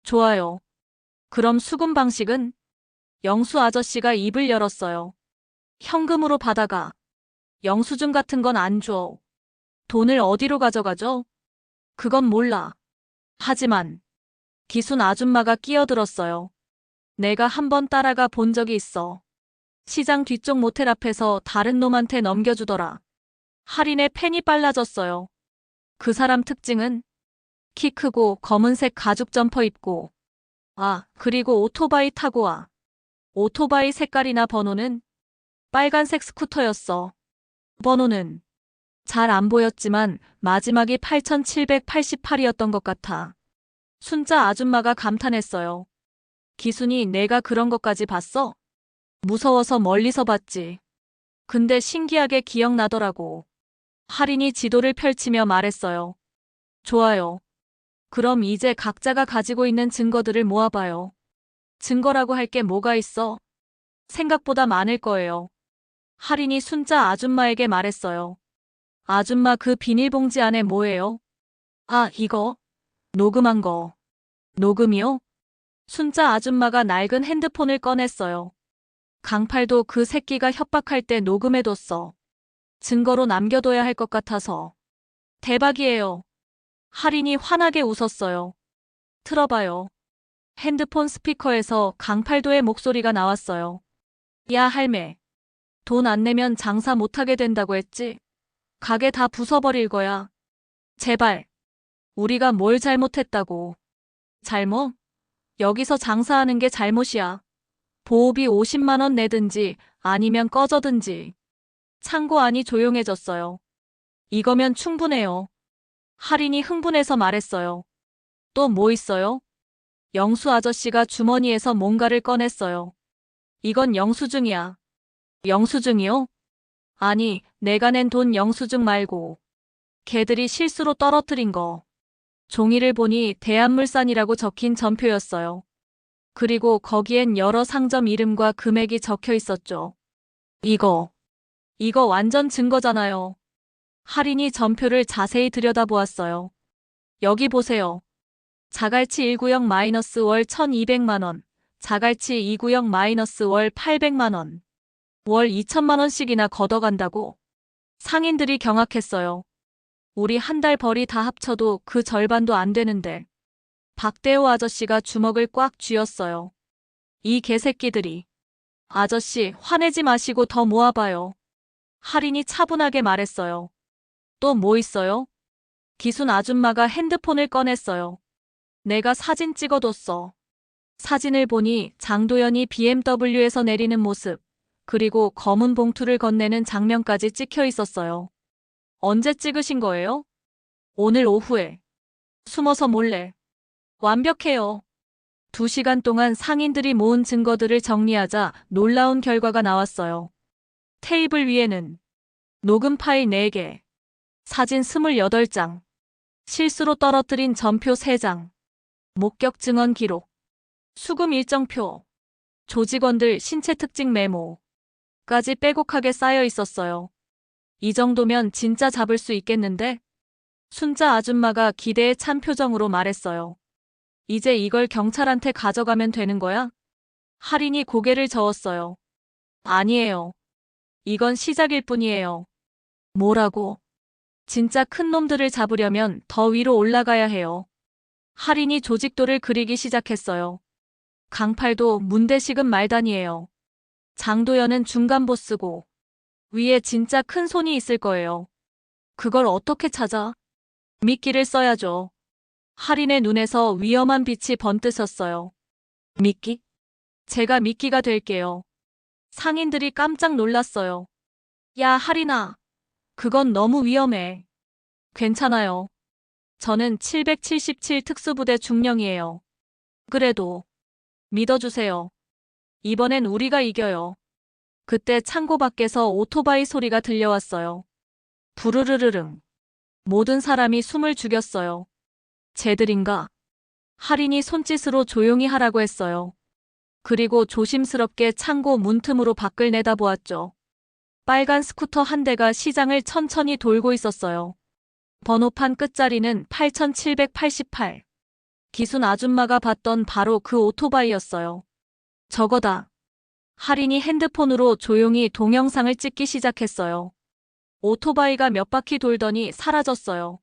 좋아요. 그럼 수금 방식은? 영수 아저씨가 입을 열었어요. 현금으로 받아가. 영수증 같은 건 안 줘. 돈을 어디로 가져가죠? 그건 몰라. 하지만 기순 아줌마가 끼어들었어요. 내가 한번 따라가 본 적이 있어. 시장 뒤쪽 모텔 앞에서 다른 놈한테 넘겨주더라. 할인의 펜이 빨라졌어요. 그 사람 특징은? 키 크고 검은색 가죽 점퍼 입고. 아, 그리고 오토바이 타고 와. 오토바이 색깔이나 번호는? 빨간색 스쿠터였어. 번호는? 잘 안 보였지만 마지막이 8788이었던 것 같아. 순자 아줌마가 감탄했어요. 기순이 내가 그런 것까지 봤어? 무서워서 멀리서 봤지. 근데 신기하게 기억나더라고. 할인이 지도를 펼치며 말했어요. 좋아요. 그럼 이제 각자가 가지고 있는 증거들을 모아봐요. 증거라고 할 게 뭐가 있어? 생각보다 많을 거예요. 할인이 순자 아줌마에게 말했어요. 아줌마 그 비닐봉지 안에 뭐예요? 아, 이거. 녹음한 거. 녹음이요? 순자 아줌마가 낡은 핸드폰을 꺼냈어요. 강팔도 그 새끼가 협박할 때 녹음해뒀어. 증거로 남겨둬야 할 것 같아서. 대박이에요. 할인이 환하게 웃었어요. 틀어봐요. 핸드폰 스피커에서 강팔도의 목소리가 나왔어요. 야, 할매. 돈 안 내면 장사 못하게 된다고 했지? 가게 다 부숴버릴 거야. 제발. 우리가 뭘 잘못했다고. 잘못? 여기서 장사하는 게 잘못이야. 보호비 50만 원 내든지 아니면 꺼져든지. 창고 안이 조용해졌어요. 이거면 충분해요. 할인이 흥분해서 말했어요. 또 뭐 있어요? 영수 아저씨가 주머니에서 뭔가를 꺼냈어요. 이건 영수증이야. 영수증이요? 아니, 내가 낸 돈 영수증 말고. 걔들이 실수로 떨어뜨린 거. 종이를 보니 대한물산이라고 적힌 전표였어요. 그리고 거기엔 여러 상점 이름과 금액이 적혀 있었죠. 이거 완전 증거잖아요. 할인이 전표를 자세히 들여다보았어요. 여기 보세요. 자갈치 1구역-월 1200만 원, 자갈치 2구역-월 800만 원. 월 2천만 원씩이나 걷어간다고? 상인들이 경악했어요. 우리 한 달 벌이 다 합쳐도 그 절반도 안 되는데. 박대호 아저씨가 주먹을 꽉 쥐었어요. 이 개새끼들이. 아저씨, 화내지 마시고 더 모아봐요. 할인이 차분하게 말했어요. 또 뭐 있어요? 기순 아줌마가 핸드폰을 꺼냈어요. 내가 사진 찍어뒀어. 사진을 보니 장도연이 BMW에서 내리는 모습, 그리고 검은 봉투를 건네는 장면까지 찍혀 있었어요. 언제 찍으신 거예요? 오늘 오후에. 숨어서 몰래. 완벽해요. 2시간 동안 상인들이 모은 증거들을 정리하자 놀라운 결과가 나왔어요. 테이블 위에는 녹음 파일 4개, 사진 28장, 실수로 떨어뜨린 전표 3장, 목격 증언 기록, 수금 일정표, 조직원들 신체 특징 메모까지 빼곡하게 쌓여 있었어요. 이 정도면 진짜 잡을 수 있겠는데? 순자 아줌마가 기대에 찬 표정으로 말했어요. 이제 이걸 경찰한테 가져가면 되는 거야? 할인이 고개를 저었어요. 아니에요. 이건 시작일 뿐이에요. 뭐라고? 진짜 큰 놈들을 잡으려면 더 위로 올라가야 해요. 할인이 조직도를 그리기 시작했어요. 강팔도 문대식은 말단이에요. 장도연은 중간 보스고 위에 진짜 큰 손이 있을 거예요. 그걸 어떻게 찾아? 미끼를 써야죠. 할인의 눈에서 위험한 빛이 번뜩였어요. 미끼? 제가 미끼가 될게요. 상인들이 깜짝 놀랐어요. 야, 할인아. 그건 너무 위험해. 괜찮아요. 저는 777 특수부대 중령이에요. 그래도 믿어주세요. 이번엔 우리가 이겨요. 그때 창고 밖에서 오토바이 소리가 들려왔어요. 부르르르릉. 모든 사람이 숨을 죽였어요. 쟤들인가? 할인이 손짓으로 조용히 하라고 했어요. 그리고 조심스럽게 창고 문틈으로 밖을 내다보았죠. 빨간 스쿠터 한 대가 시장을 천천히 돌고 있었어요. 번호판 끝자리는 8788. 기순 아줌마가 봤던 바로 그 오토바이였어요. 저거다. 할인이 핸드폰으로 조용히 동영상을 찍기 시작했어요. 오토바이가 몇 바퀴 돌더니 사라졌어요.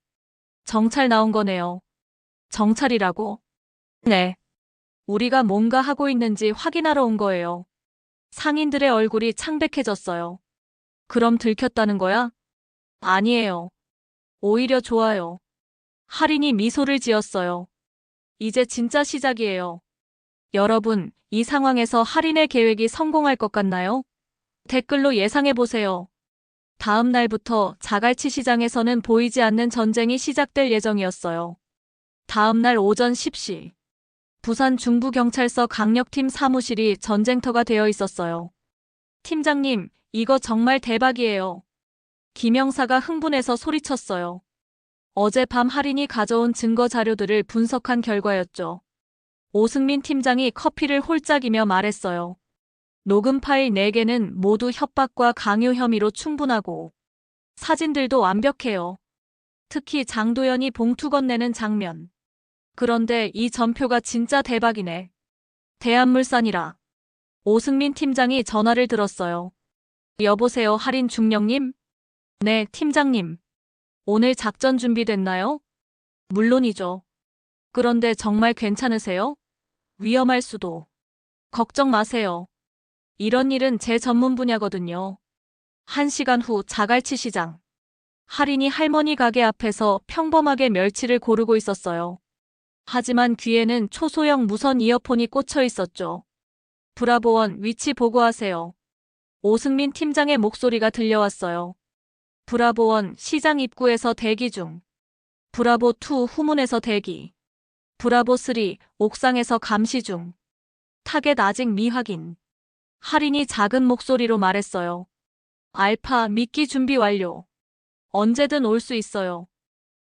정찰 나온 거네요. 정찰이라고? 네. 우리가 뭔가 하고 있는지 확인하러 온 거예요. 상인들의 얼굴이 창백해졌어요. 그럼 들켰다는 거야? 아니에요. 오히려 좋아요. 할인이 미소를 지었어요. 이제 진짜 시작이에요. 여러분, 이 상황에서 할인의 계획이 성공할 것 같나요? 댓글로 예상해보세요. 다음 날부터 자갈치 시장에서는 보이지 않는 전쟁이 시작될 예정이었어요. 다음 날 오전 10시. 부산 중부경찰서 강력팀 사무실이 전쟁터가 되어 있었어요. 팀장님, 이거 정말 대박이에요. 김영사가 흥분해서 소리쳤어요. 어젯밤 할인이 가져온 증거 자료들을 분석한 결과였죠. 오승민 팀장이 커피를 홀짝이며 말했어요. 녹음 파일 4개는 모두 협박과 강요 혐의로 충분하고 사진들도 완벽해요. 특히 장도연이 봉투 건네는 장면. 그런데 이 전표가 진짜 대박이네. 대한물산이라. 오승민 팀장이 전화를 들었어요. 여보세요, 할인 중령님? 네, 팀장님. 오늘 작전 준비됐나요? 물론이죠. 그런데 정말 괜찮으세요? 위험할 수도. 걱정 마세요. 이런 일은 제 전문 분야거든요. 1시간 후 자갈치 시장. 할인이 할머니 가게 앞에서 평범하게 멸치를 고르고 있었어요. 하지만 귀에는 초소형 무선 이어폰이 꽂혀 있었죠. 브라보원 위치 보고하세요. 오승민 팀장의 목소리가 들려왔어요. 브라보원 시장 입구에서 대기 중. 브라보2 후문에서 대기. 브라보3 옥상에서 감시 중. 타겟 아직 미확인. 할인이 작은 목소리로 말했어요. 알파 미끼 준비 완료. 언제든 올 수 있어요.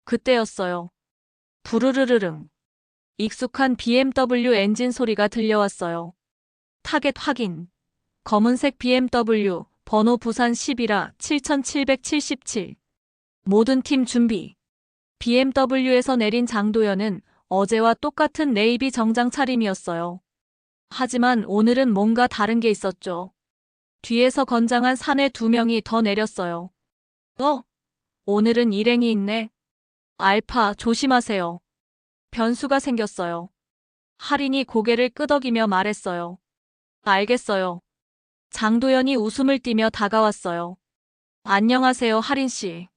그때였어요. 부르르르릉. 익숙한 BMW 엔진 소리가 들려왔어요. 타겟 확인. 검은색 BMW, 번호 부산 11라 7777. 모든 팀 준비. BMW에서 내린 장도연은 어제와 똑같은 네이비 정장 차림이었어요. 하지만 오늘은 뭔가 다른 게 있었죠. 뒤에서 건장한 사내 2명이 더 내렸어요. 오늘은 일행이 있네. 알파 조심하세요. 변수가 생겼어요. 할인이 고개를 끄덕이며 말했어요. 알겠어요. 장도연이 웃음을 띠며 다가왔어요. 안녕하세요, 할인씨.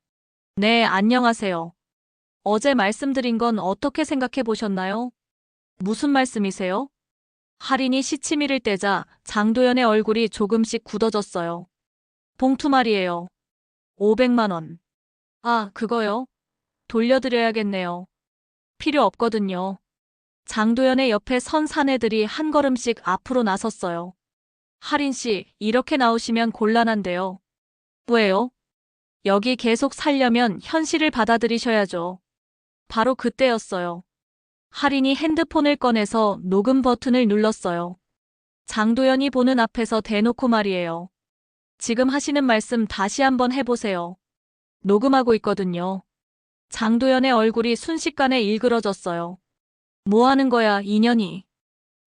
네, 안녕하세요. 어제 말씀드린 건 어떻게 생각해 보셨나요? 무슨 말씀이세요? 할인이 시치미를 떼자 장도연의 얼굴이 조금씩 굳어졌어요. 봉투 말이에요. 500만 원. 아, 그거요? 돌려드려야겠네요. 필요 없거든요. 장도연의 옆에 선 사내들이 한 걸음씩 앞으로 나섰어요. 할인 씨, 이렇게 나오시면 곤란한데요. 왜요? 여기 계속 살려면 현실을 받아들이셔야죠. 바로 그때였어요. 할인이 핸드폰을 꺼내서 녹음 버튼을 눌렀어요. 장도연이 보는 앞에서 대놓고 말이에요. 지금 하시는 말씀 다시 한번 해보세요. 녹음하고 있거든요. 장도연의 얼굴이 순식간에 일그러졌어요. 뭐 하는 거야, 인연이.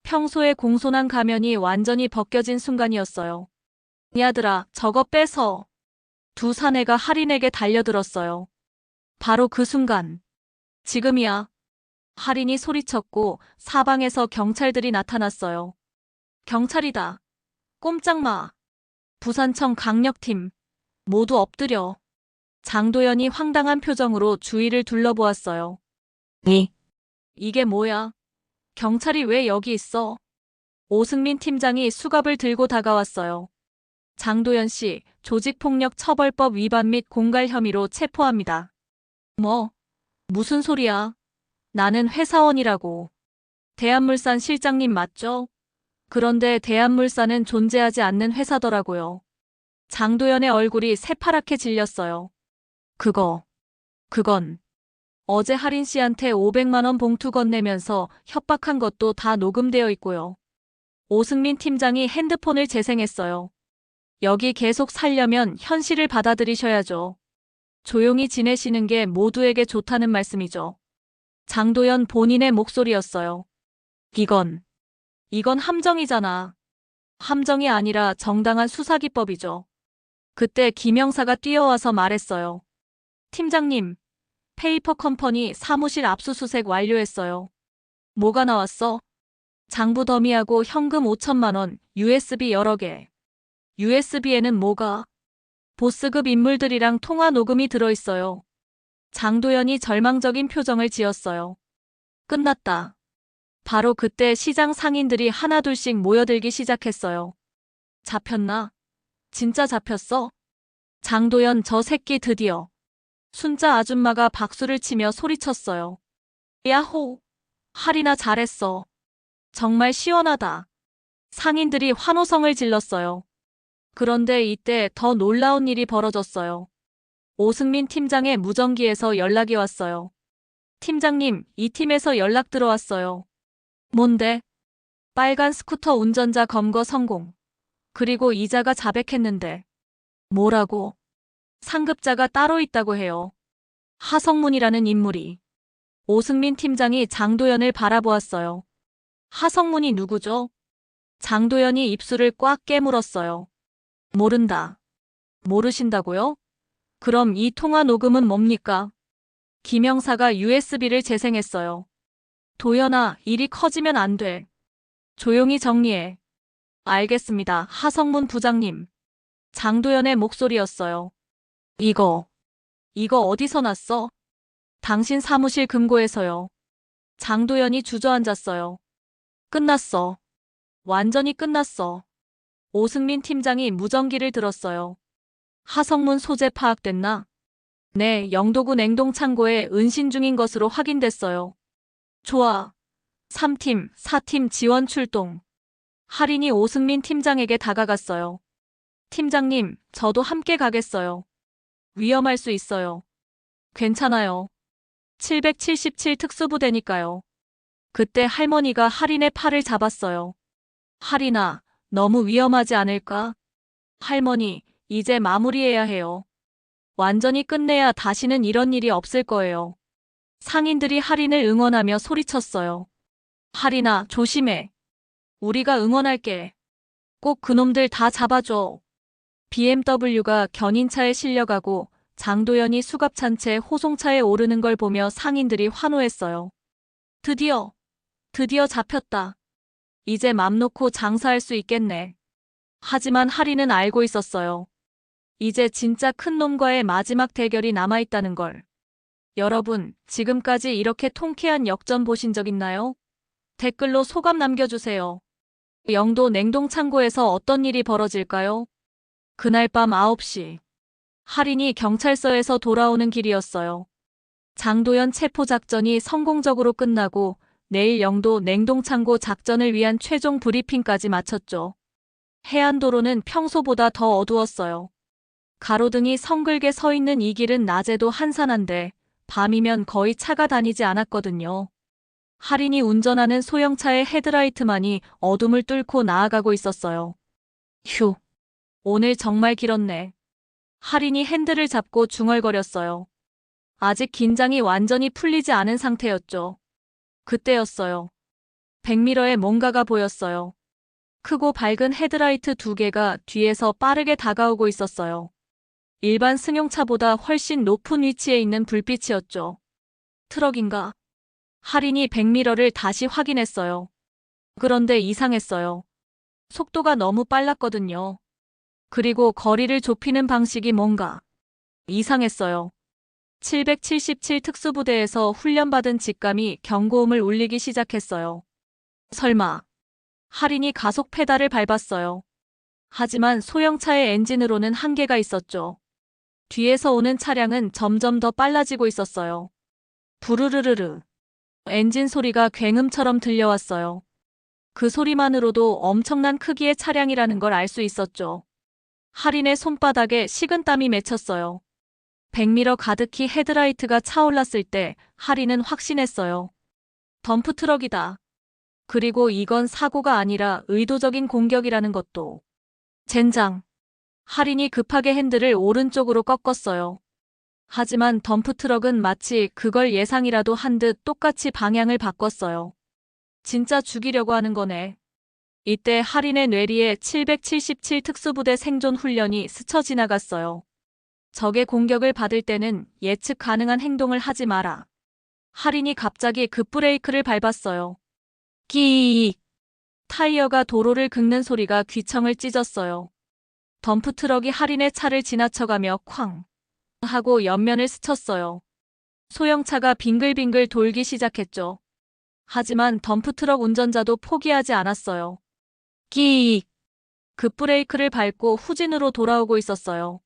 평소에 공손한 가면이 완전히 벗겨진 순간이었어요. 야들아, 저거 빼서. 두 사내가 할인에게 달려들었어요. 바로 그 순간. 지금이야. 할인이 소리쳤고 사방에서 경찰들이 나타났어요. 경찰이다. 꼼짝 마. 부산청 강력팀. 모두 엎드려. 장도연이 황당한 표정으로 주위를 둘러보았어요. 이게 뭐야? 경찰이 왜 여기 있어? 오승민 팀장이 수갑을 들고 다가왔어요. 장도연 씨, 조직폭력 처벌법 위반 및 공갈 혐의로 체포합니다. 뭐? 무슨 소리야? 나는 회사원이라고. 대한물산 실장님 맞죠? 그런데 대한물산은 존재하지 않는 회사더라고요. 장도연의 얼굴이 새파랗게 질렸어요. 그건 어제 할인 씨한테 500만 원 봉투 건네면서 협박한 것도 다 녹음되어 있고요. 오승민 팀장이 핸드폰을 재생했어요. 여기 계속 살려면 현실을 받아들이셔야죠. 조용히 지내시는 게 모두에게 좋다는 말씀이죠. 장도연 본인의 목소리였어요. 이건 함정이잖아. 함정이 아니라 정당한 수사기법이죠. 그때 김영사가 뛰어와서 말했어요. 팀장님, 페이퍼 컴퍼니 사무실 압수수색 완료했어요. 뭐가 나왔어? 장부 더미하고 현금 5천만 원, USB 여러 개. USB에는 뭐가? 보스급 인물들이랑 통화 녹음이 들어있어요. 장도연이 절망적인 표정을 지었어요. 끝났다. 바로 그때 시장 상인들이 하나둘씩 모여들기 시작했어요. 잡혔나? 진짜 잡혔어? 장도연 저 새끼 드디어. 순자 아줌마가 박수를 치며 소리쳤어요. 야호! 할인아 잘했어. 정말 시원하다. 상인들이 환호성을 질렀어요. 그런데 이때 더 놀라운 일이 벌어졌어요. 오승민 팀장의 무전기에서 연락이 왔어요. 팀장님, 이 팀에서 연락 들어왔어요. 뭔데? 빨간 스쿠터 운전자 검거 성공. 그리고 이자가 자백했는데. 뭐라고? 상급자가 따로 있다고 해요. 하성문이라는 인물이. 오승민 팀장이 장도연을 바라보았어요. 하성문이 누구죠? 장도연이 입술을 꽉 깨물었어요. 모른다. 모르신다고요? 그럼 이 통화 녹음은 뭡니까? 김영사가 USB를 재생했어요. 도연아, 일이 커지면 안 돼. 조용히 정리해. 알겠습니다, 하성문 부장님. 장도연의 목소리였어요. 이거 어디서 났어? 당신 사무실 금고에서요. 장도연이 주저앉았어요. 끝났어. 완전히 끝났어. 오승민 팀장이 무전기를 들었어요. 하성문 소재 파악됐나? 네, 영도구 냉동창고에 은신 중인 것으로 확인됐어요. 좋아. 3팀, 4팀 지원 출동. 할인이 오승민 팀장에게 다가갔어요. 팀장님, 저도 함께 가겠어요. 위험할 수 있어요. 괜찮아요. 777 특수부대니까요. 그때 할머니가 할인의 팔을 잡았어요. 할인아, 너무 위험하지 않을까? 할머니, 이제 마무리해야 해요. 완전히 끝내야 다시는 이런 일이 없을 거예요. 상인들이 할인을 응원하며 소리쳤어요. 할인아, 조심해. 우리가 응원할게. 꼭 그놈들 다 잡아줘. BMW가 견인차에 실려가고 장도연이 수갑찬 채 호송차에 오르는 걸 보며 상인들이 환호했어요. 드디어 잡혔다. 이제 맘 놓고 장사할 수 있겠네. 하지만 할인은 알고 있었어요. 이제 진짜 큰 놈과의 마지막 대결이 남아있다는 걸. 여러분, 지금까지 이렇게 통쾌한 역전 보신 적 있나요? 댓글로 소감 남겨주세요. 영도 냉동창고에서 어떤 일이 벌어질까요? 그날 밤 9시. 할인이 경찰서에서 돌아오는 길이었어요. 장도연 체포작전이 성공적으로 끝나고 내일 영도 냉동창고 작전을 위한 최종 브리핑까지 마쳤죠. 해안도로는 평소보다 더 어두웠어요. 가로등이 성글게 서 있는 이 길은 낮에도 한산한데 밤이면 거의 차가 다니지 않았거든요. 할인이 운전하는 소형차의 헤드라이트만이 어둠을 뚫고 나아가고 있었어요. 휴, 오늘 정말 길었네. 할인이 핸들을 잡고 중얼거렸어요. 아직 긴장이 완전히 풀리지 않은 상태였죠. 그때였어요. 백미러에 뭔가가 보였어요. 크고 밝은 헤드라이트 두 개가 뒤에서 빠르게 다가오고 있었어요. 일반 승용차보다 훨씬 높은 위치에 있는 불빛이었죠. 트럭인가? 할인이 백미러를 다시 확인했어요. 그런데 이상했어요. 속도가 너무 빨랐거든요. 그리고 거리를 좁히는 방식이 뭔가 이상했어요. 777 특수부대에서 훈련받은 직감이 경고음을 울리기 시작했어요. 설마. 할인이 가속 페달을 밟았어요. 하지만 소형차의 엔진으로는 한계가 있었죠. 뒤에서 오는 차량은 점점 더 빨라지고 있었어요. 부르르르르. 엔진 소리가 굉음처럼 들려왔어요. 그 소리만으로도 엄청난 크기의 차량이라는 걸 알 수 있었죠. 할인의 손바닥에 식은땀이 맺혔어요. 백미러 가득히 헤드라이트가 차올랐을 때 할인은 확신했어요. 덤프트럭이다. 그리고 이건 사고가 아니라 의도적인 공격이라는 것도. 젠장. 할인이 급하게 핸들을 오른쪽으로 꺾었어요. 하지만 덤프트럭은 마치 그걸 예상이라도 한 듯 똑같이 방향을 바꿨어요. 진짜 죽이려고 하는 거네. 이때 할인의 뇌리에 777 특수부대 생존 훈련이 스쳐 지나갔어요. 적의 공격을 받을 때는 예측 가능한 행동을 하지 마라. 할인이 갑자기 급브레이크를 밟았어요. 끼익. 타이어가 도로를 긁는 소리가 귀청을 찢었어요. 덤프트럭이 할인의 차를 지나쳐가며 쾅 하고 옆면을 스쳤어요. 소형차가 빙글빙글 돌기 시작했죠. 하지만 덤프트럭 운전자도 포기하지 않았어요. 끼익. 급브레이크를 밟고 후진으로 돌아오고 있었어요.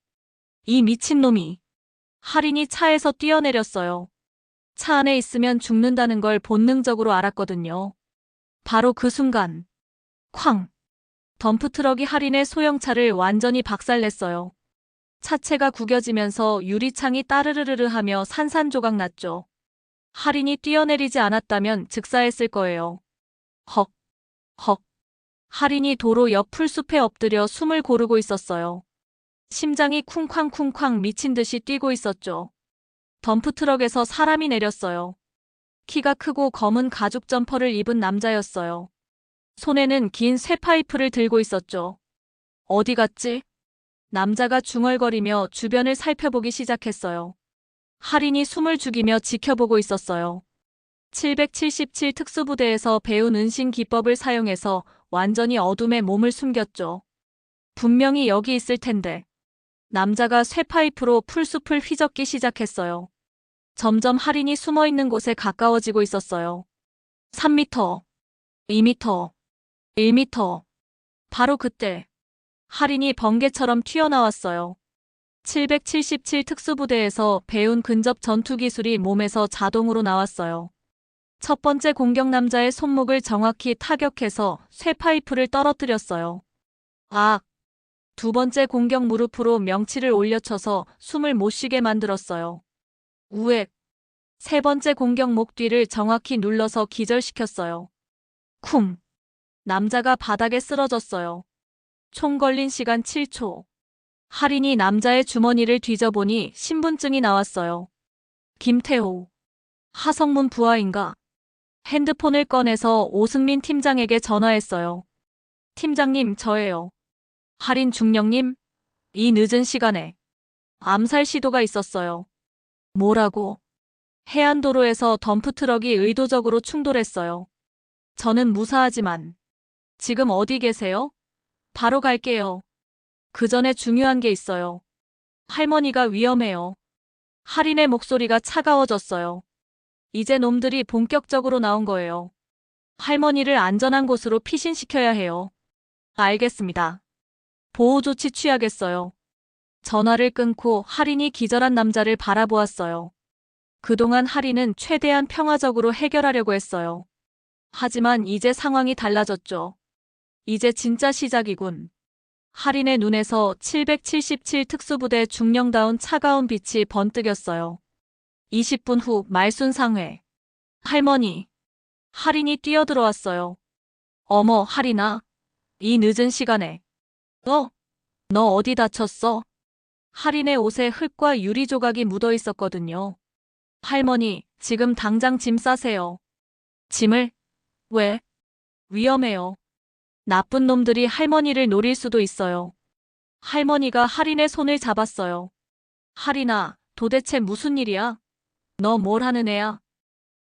이 미친놈이. 할인이 차에서 뛰어내렸어요. 차 안에 있으면 죽는다는 걸 본능적으로 알았거든요. 바로 그 순간. 쾅. 덤프트럭이 할인의 소형차를 완전히 박살냈어요. 차체가 구겨지면서 유리창이 따르르르르 하며 산산조각 났죠. 할인이 뛰어내리지 않았다면 즉사했을 거예요. 헉. 헉. 할인이 도로 옆 풀숲에 엎드려 숨을 고르고 있었어요. 심장이 쿵쾅쿵쾅 미친 듯이 뛰고 있었죠. 덤프트럭에서 사람이 내렸어요. 키가 크고 검은 가죽 점퍼를 입은 남자였어요. 손에는 긴 쇠파이프를 들고 있었죠. 어디 갔지? 남자가 중얼거리며 주변을 살펴보기 시작했어요. 할인이 숨을 죽이며 지켜보고 있었어요. 777 특수부대에서 배운 은신 기법을 사용해서 완전히 어둠에 몸을 숨겼죠. 분명히 여기 있을 텐데. 남자가 쇠파이프로 풀숲을 휘젓기 시작했어요. 점점 할인이 숨어있는 곳에 가까워지고 있었어요. 3m, 2m, 1m. 바로 그때 할인이 번개처럼 튀어나왔어요. 777 특수부대에서 배운 근접 전투 기술이 몸에서 자동으로 나왔어요. 첫 번째 공격 남자의 손목을 정확히 타격해서 쇠파이프를 떨어뜨렸어요. 악! 두 번째 공격 무릎으로 명치를 올려쳐서 숨을 못 쉬게 만들었어요. 우엑! 세 번째 공격 목 뒤를 정확히 눌러서 기절시켰어요. 쿵! 남자가 바닥에 쓰러졌어요. 총 걸린 시간 7초. 할인이 남자의 주머니를 뒤져보니 신분증이 나왔어요. 김태호. 하성문 부하인가? 핸드폰을 꺼내서 오승민 팀장에게 전화했어요. 팀장님, 저예요. 할인 중령님, 이 늦은 시간에 암살 시도가 있었어요. 뭐라고? 해안도로에서 덤프트럭이 의도적으로 충돌했어요. 저는 무사하지만. 지금 어디 계세요? 바로 갈게요. 그 전에 중요한 게 있어요. 할머니가 위험해요. 할인의 목소리가 차가워졌어요. 이제 놈들이 본격적으로 나온 거예요. 할머니를 안전한 곳으로 피신시켜야 해요. 알겠습니다. 보호 조치 취하겠어요. 전화를 끊고 할인이 기절한 남자를 바라보았어요. 그동안 할인은 최대한 평화적으로 해결하려고 했어요. 하지만 이제 상황이 달라졌죠. 이제 진짜 시작이군. 할인의 눈에서 777 특수부대 중령다운 차가운 빛이 번뜩였어요. 20분 후 말순상회. 할머니. 할인이 뛰어들어왔어요. 어머, 할인아. 이 늦은 시간에. 너 어디 다쳤어? 할인의 옷에 흙과 유리 조각이 묻어 있었거든요. 할머니, 지금 당장 짐 싸세요. 짐을? 왜? 위험해요. 나쁜 놈들이 할머니를 노릴 수도 있어요. 할머니가 할인의 손을 잡았어요. 할인아, 도대체 무슨 일이야? 너 뭘 하는 애야?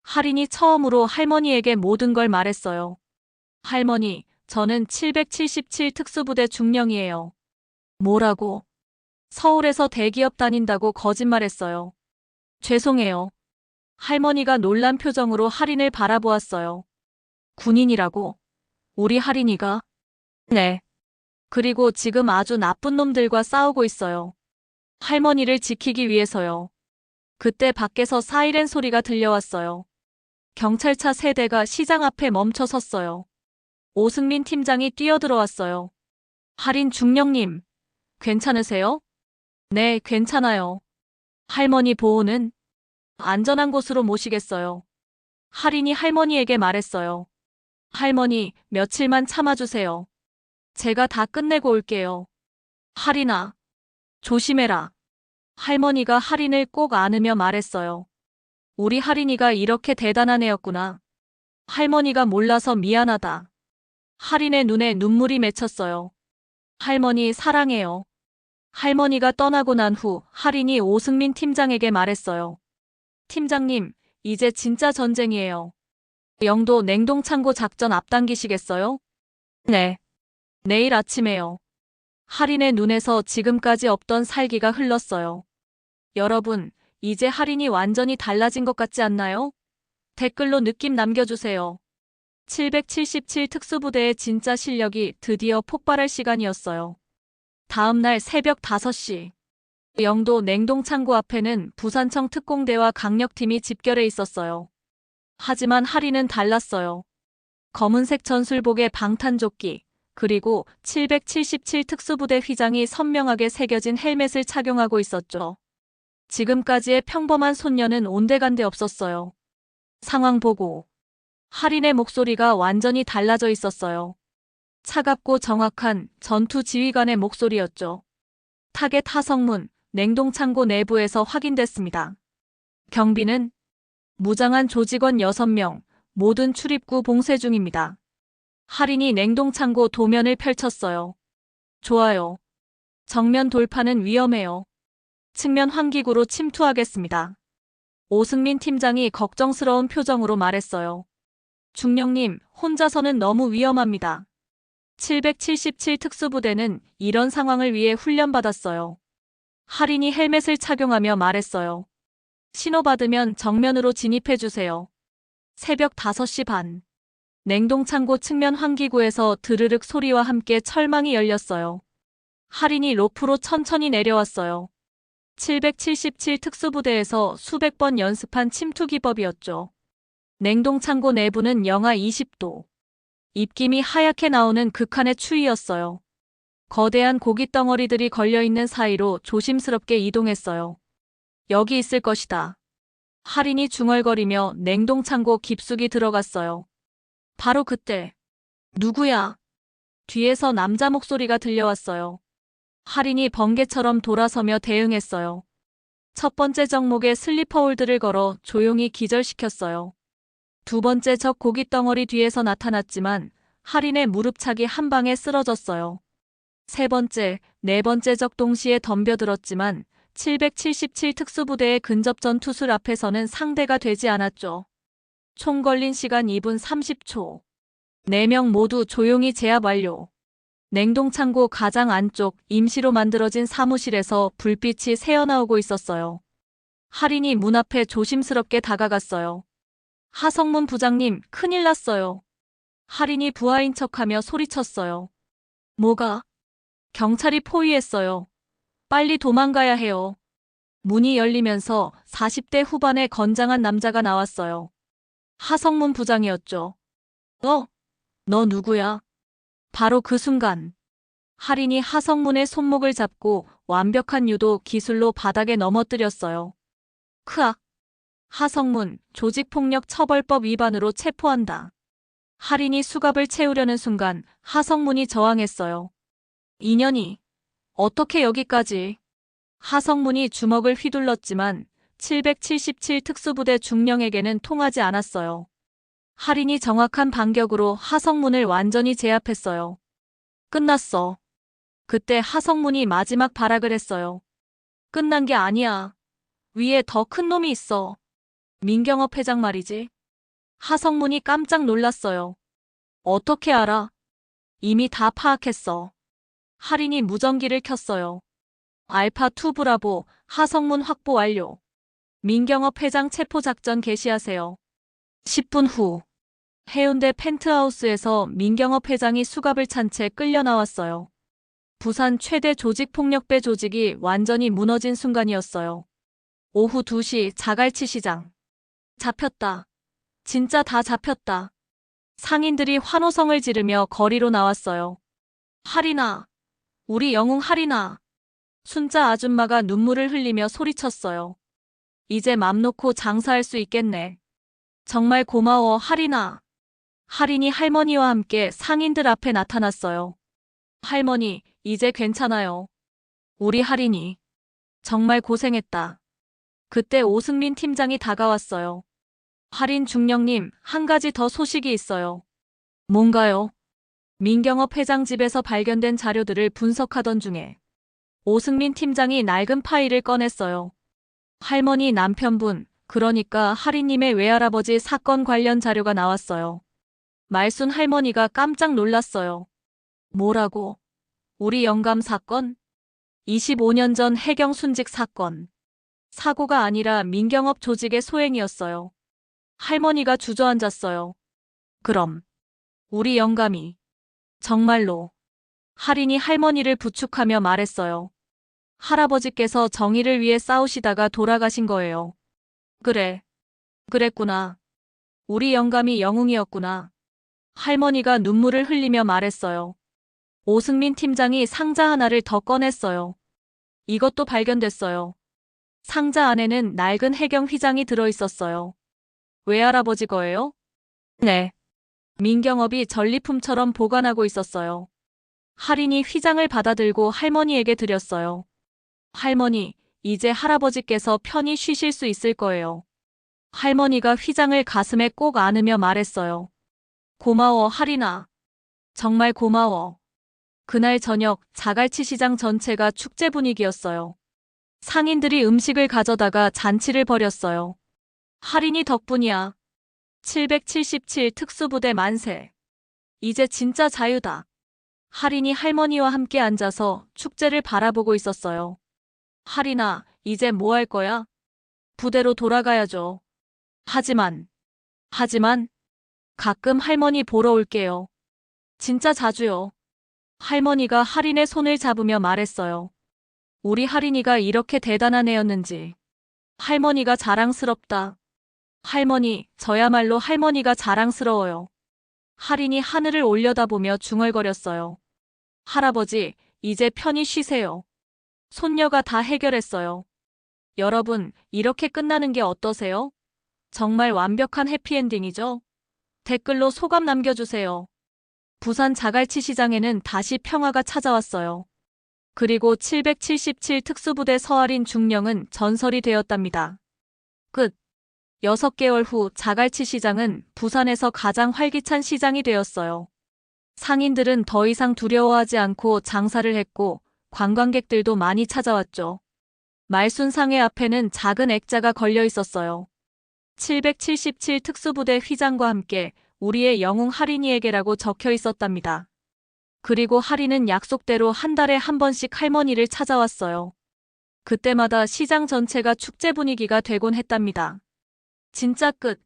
할인이 처음으로 할머니에게 모든 걸 말했어요. 할머니, 저는 777 특수부대 중령이에요. 뭐라고? 서울에서 대기업 다닌다고 거짓말했어요. 죄송해요. 할머니가 놀란 표정으로 할인을 바라보았어요. 군인이라고? 우리 할인이가? 네. 그리고 지금 아주 나쁜 놈들과 싸우고 있어요. 할머니를 지키기 위해서요. 그때 밖에서 사이렌 소리가 들려왔어요. 경찰차 3대가 시장 앞에 멈춰 섰어요. 오승민 팀장이 뛰어들어왔어요. 할인 중령님, 괜찮으세요? 네, 괜찮아요. 할머니 보호는? 안전한 곳으로 모시겠어요. 할인이 할머니에게 말했어요. 할머니, 며칠만 참아주세요. 제가 다 끝내고 올게요. 할인아, 조심해라. 할머니가 할인을 꼭 안으며 말했어요. 우리 할인이가 이렇게 대단한 애였구나. 할머니가 몰라서 미안하다. 할인의 눈에 눈물이 맺혔어요. 할머니 사랑해요. 할머니가 떠나고 난 후 할인이 오승민 팀장에게 말했어요. 팀장님, 이제 진짜 전쟁이에요. 영도 냉동창고 작전 앞당기시겠어요? 네. 내일 아침에요. 할인의 눈에서 지금까지 없던 살기가 흘렀어요. 여러분, 이제 할인이 완전히 달라진 것 같지 않나요? 댓글로 느낌 남겨주세요. 777 특수부대의 진짜 실력이 드디어 폭발할 시간이었어요. 다음 날 새벽 5시. 영도 냉동창고 앞에는 부산청 특공대와 강력팀이 집결해 있었어요. 하지만 할인은 달랐어요. 검은색 전술복에 방탄조끼, 그리고 777 특수부대 휘장이 선명하게 새겨진 헬멧을 착용하고 있었죠. 지금까지의 평범한 손녀는 온데간데 없었어요. 상황 보고. 할인의 목소리가 완전히 달라져 있었어요. 차갑고 정확한 전투 지휘관의 목소리였죠. 타겟 하성문, 냉동창고 내부에서 확인됐습니다. 경비는 무장한 조직원 6명, 모든 출입구 봉쇄 중입니다. 할인이 냉동창고 도면을 펼쳤어요. 좋아요. 정면 돌파는 위험해요. 측면 환기구로 침투하겠습니다. 오승민 팀장이 걱정스러운 표정으로 말했어요. 중령님, 혼자서는 너무 위험합니다. 777 특수부대는 이런 상황을 위해 훈련받았어요. 할인이 헬멧을 착용하며 말했어요. 신호받으면 정면으로 진입해주세요. 새벽 5시 반. 냉동창고 측면 환기구에서 드르륵 소리와 함께 철망이 열렸어요. 할인이 로프로 천천히 내려왔어요. 777 특수부대에서 수백 번 연습한 침투 기법이었죠. 냉동창고 내부는 영하 20도. 입김이 하얗게 나오는 극한의 추위였어요. 거대한 고기 덩어리들이 걸려있는 사이로 조심스럽게 이동했어요. 여기 있을 것이다. 할인이 중얼거리며 냉동창고 깊숙이 들어갔어요. 바로 그때. 누구야? 뒤에서 남자 목소리가 들려왔어요. 할인이 번개처럼 돌아서며 대응했어요. 첫 번째 적목에 슬리퍼 홀드를 걸어 조용히 기절시켰어요. 두 번째 적 고깃덩어리 뒤에서 나타났지만 할인의 무릎차기 한 방에 쓰러졌어요. 세 번째, 네 번째 적 동시에 덤벼들었지만 777 특수부대의 근접전 투술 앞에서는 상대가 되지 않았죠. 총 걸린 시간 2분 30초. 4명 모두 조용히 제압 완료. 냉동창고 가장 안쪽 임시로 만들어진 사무실에서 불빛이 새어나오고 있었어요. 할인이 문 앞에 조심스럽게 다가갔어요. 하성문 부장님, 큰일 났어요. 할인이 부하인 척하며 소리쳤어요. 뭐가? 경찰이 포위했어요. 빨리 도망가야 해요. 문이 열리면서 40대 후반의 건장한 남자가 나왔어요. 하성문 부장이었죠. 너 누구야? 바로 그 순간 할인이 하성문의 손목을 잡고 완벽한 유도 기술로 바닥에 넘어뜨렸어요. 크악! 하성문, 조직폭력 처벌법 위반으로 체포한다. 할인이 수갑을 채우려는 순간 하성문이 저항했어요. 인연이 어떻게 여기까지? 하성문이 주먹을 휘둘렀지만 777 특수부대 중령에게는 통하지 않았어요. 할인이 정확한 반격으로 하성문을 완전히 제압했어요. 끝났어. 그때 하성문이 마지막 발악을 했어요. 끝난 게 아니야. 위에 더 큰 놈이 있어. 민경업 회장 말이지. 하성문이 깜짝 놀랐어요. 어떻게 알아? 이미 다 파악했어. 할인이 무전기를 켰어요. 알파2 브라보, 하성문 확보 완료. 민경업 회장 체포 작전 개시하세요. 10분 후 해운대 펜트하우스에서 민경업 회장이 수갑을 찬 채 끌려 나왔어요. 부산 최대 조직폭력배 조직이 완전히 무너진 순간이었어요. 오후 2시 자갈치 시장. 잡혔다. 진짜 다 잡혔다. 상인들이 환호성을 지르며 거리로 나왔어요. 할인아. 우리 영웅 할인아. 순자 아줌마가 눈물을 흘리며 소리쳤어요. 이제 맘 놓고 장사할 수 있겠네. 정말 고마워 할인아. 할인이 할머니와 함께 상인들 앞에 나타났어요. 할머니, 이제 괜찮아요. 우리 할인이. 정말 고생했다. 그때 오승민 팀장이 다가왔어요. 할인 중령님, 한 가지 더 소식이 있어요. 뭔가요? 민경업 회장 집에서 발견된 자료들을 분석하던 중에 오승민 팀장이 낡은 파일을 꺼냈어요. 할머니 남편분, 그러니까 할인님의 외할아버지 사건 관련 자료가 나왔어요. 말순 할머니가 깜짝 놀랐어요. 뭐라고? 우리 영감 사건? 25년 전 해경 순직 사건. 사고가 아니라 민경업 조직의 소행이었어요. 할머니가 주저앉았어요. 그럼 우리 영감이 정말로. 할인이 할머니를 부축하며 말했어요. 할아버지께서 정의를 위해 싸우시다가 돌아가신 거예요. 그래. 그랬구나. 우리 영감이 영웅이었구나. 할머니가 눈물을 흘리며 말했어요. 오승민 팀장이 상자 하나를 더 꺼냈어요. 이것도 발견됐어요. 상자 안에는 낡은 해경 휘장이 들어있었어요. 외할아버지 거예요? 네. 민경업이 전리품처럼 보관하고 있었어요. 할인이 휘장을 받아들고 할머니에게 드렸어요. 할머니, 이제 할아버지께서 편히 쉬실 수 있을 거예요. 할머니가 휘장을 가슴에 꼭 안으며 말했어요. 고마워, 할인아. 정말 고마워. 그날 저녁 자갈치 시장 전체가 축제 분위기였어요. 상인들이 음식을 가져다가 잔치를 벌였어요. 할인이 덕분이야. 777 특수부대 만세. 이제 진짜 자유다. 할인이 할머니와 함께 앉아서 축제를 바라보고 있었어요. 할인아, 이제 뭐 할 거야? 부대로 돌아가야죠. 하지만 가끔 할머니 보러 올게요. 진짜 자주요. 할머니가 할인의 손을 잡으며 말했어요. 우리 할인이가 이렇게 대단한 애였는지. 할머니가 자랑스럽다. 할머니, 저야말로 할머니가 자랑스러워요. 할인이 하늘을 올려다보며 중얼거렸어요. 할아버지, 이제 편히 쉬세요. 손녀가 다 해결했어요. 여러분, 이렇게 끝나는 게 어떠세요? 정말 완벽한 해피엔딩이죠? 댓글로 소감 남겨주세요. 부산 자갈치 시장에는 다시 평화가 찾아왔어요. 그리고 777 특수부대 서할인 중령은 전설이 되었답니다. 끝. 6개월 후 자갈치 시장은 부산에서 가장 활기찬 시장이 되었어요. 상인들은 더 이상 두려워하지 않고 장사를 했고 관광객들도 많이 찾아왔죠. 말순상회 앞에는 작은 액자가 걸려 있었어요. 777 특수부대 휘장과 함께 우리의 영웅 할인이에게라고 적혀 있었답니다. 그리고 할인은 약속대로 한 달에 한 번씩 할머니를 찾아왔어요. 그때마다 시장 전체가 축제 분위기가 되곤 했답니다. 진짜 끝.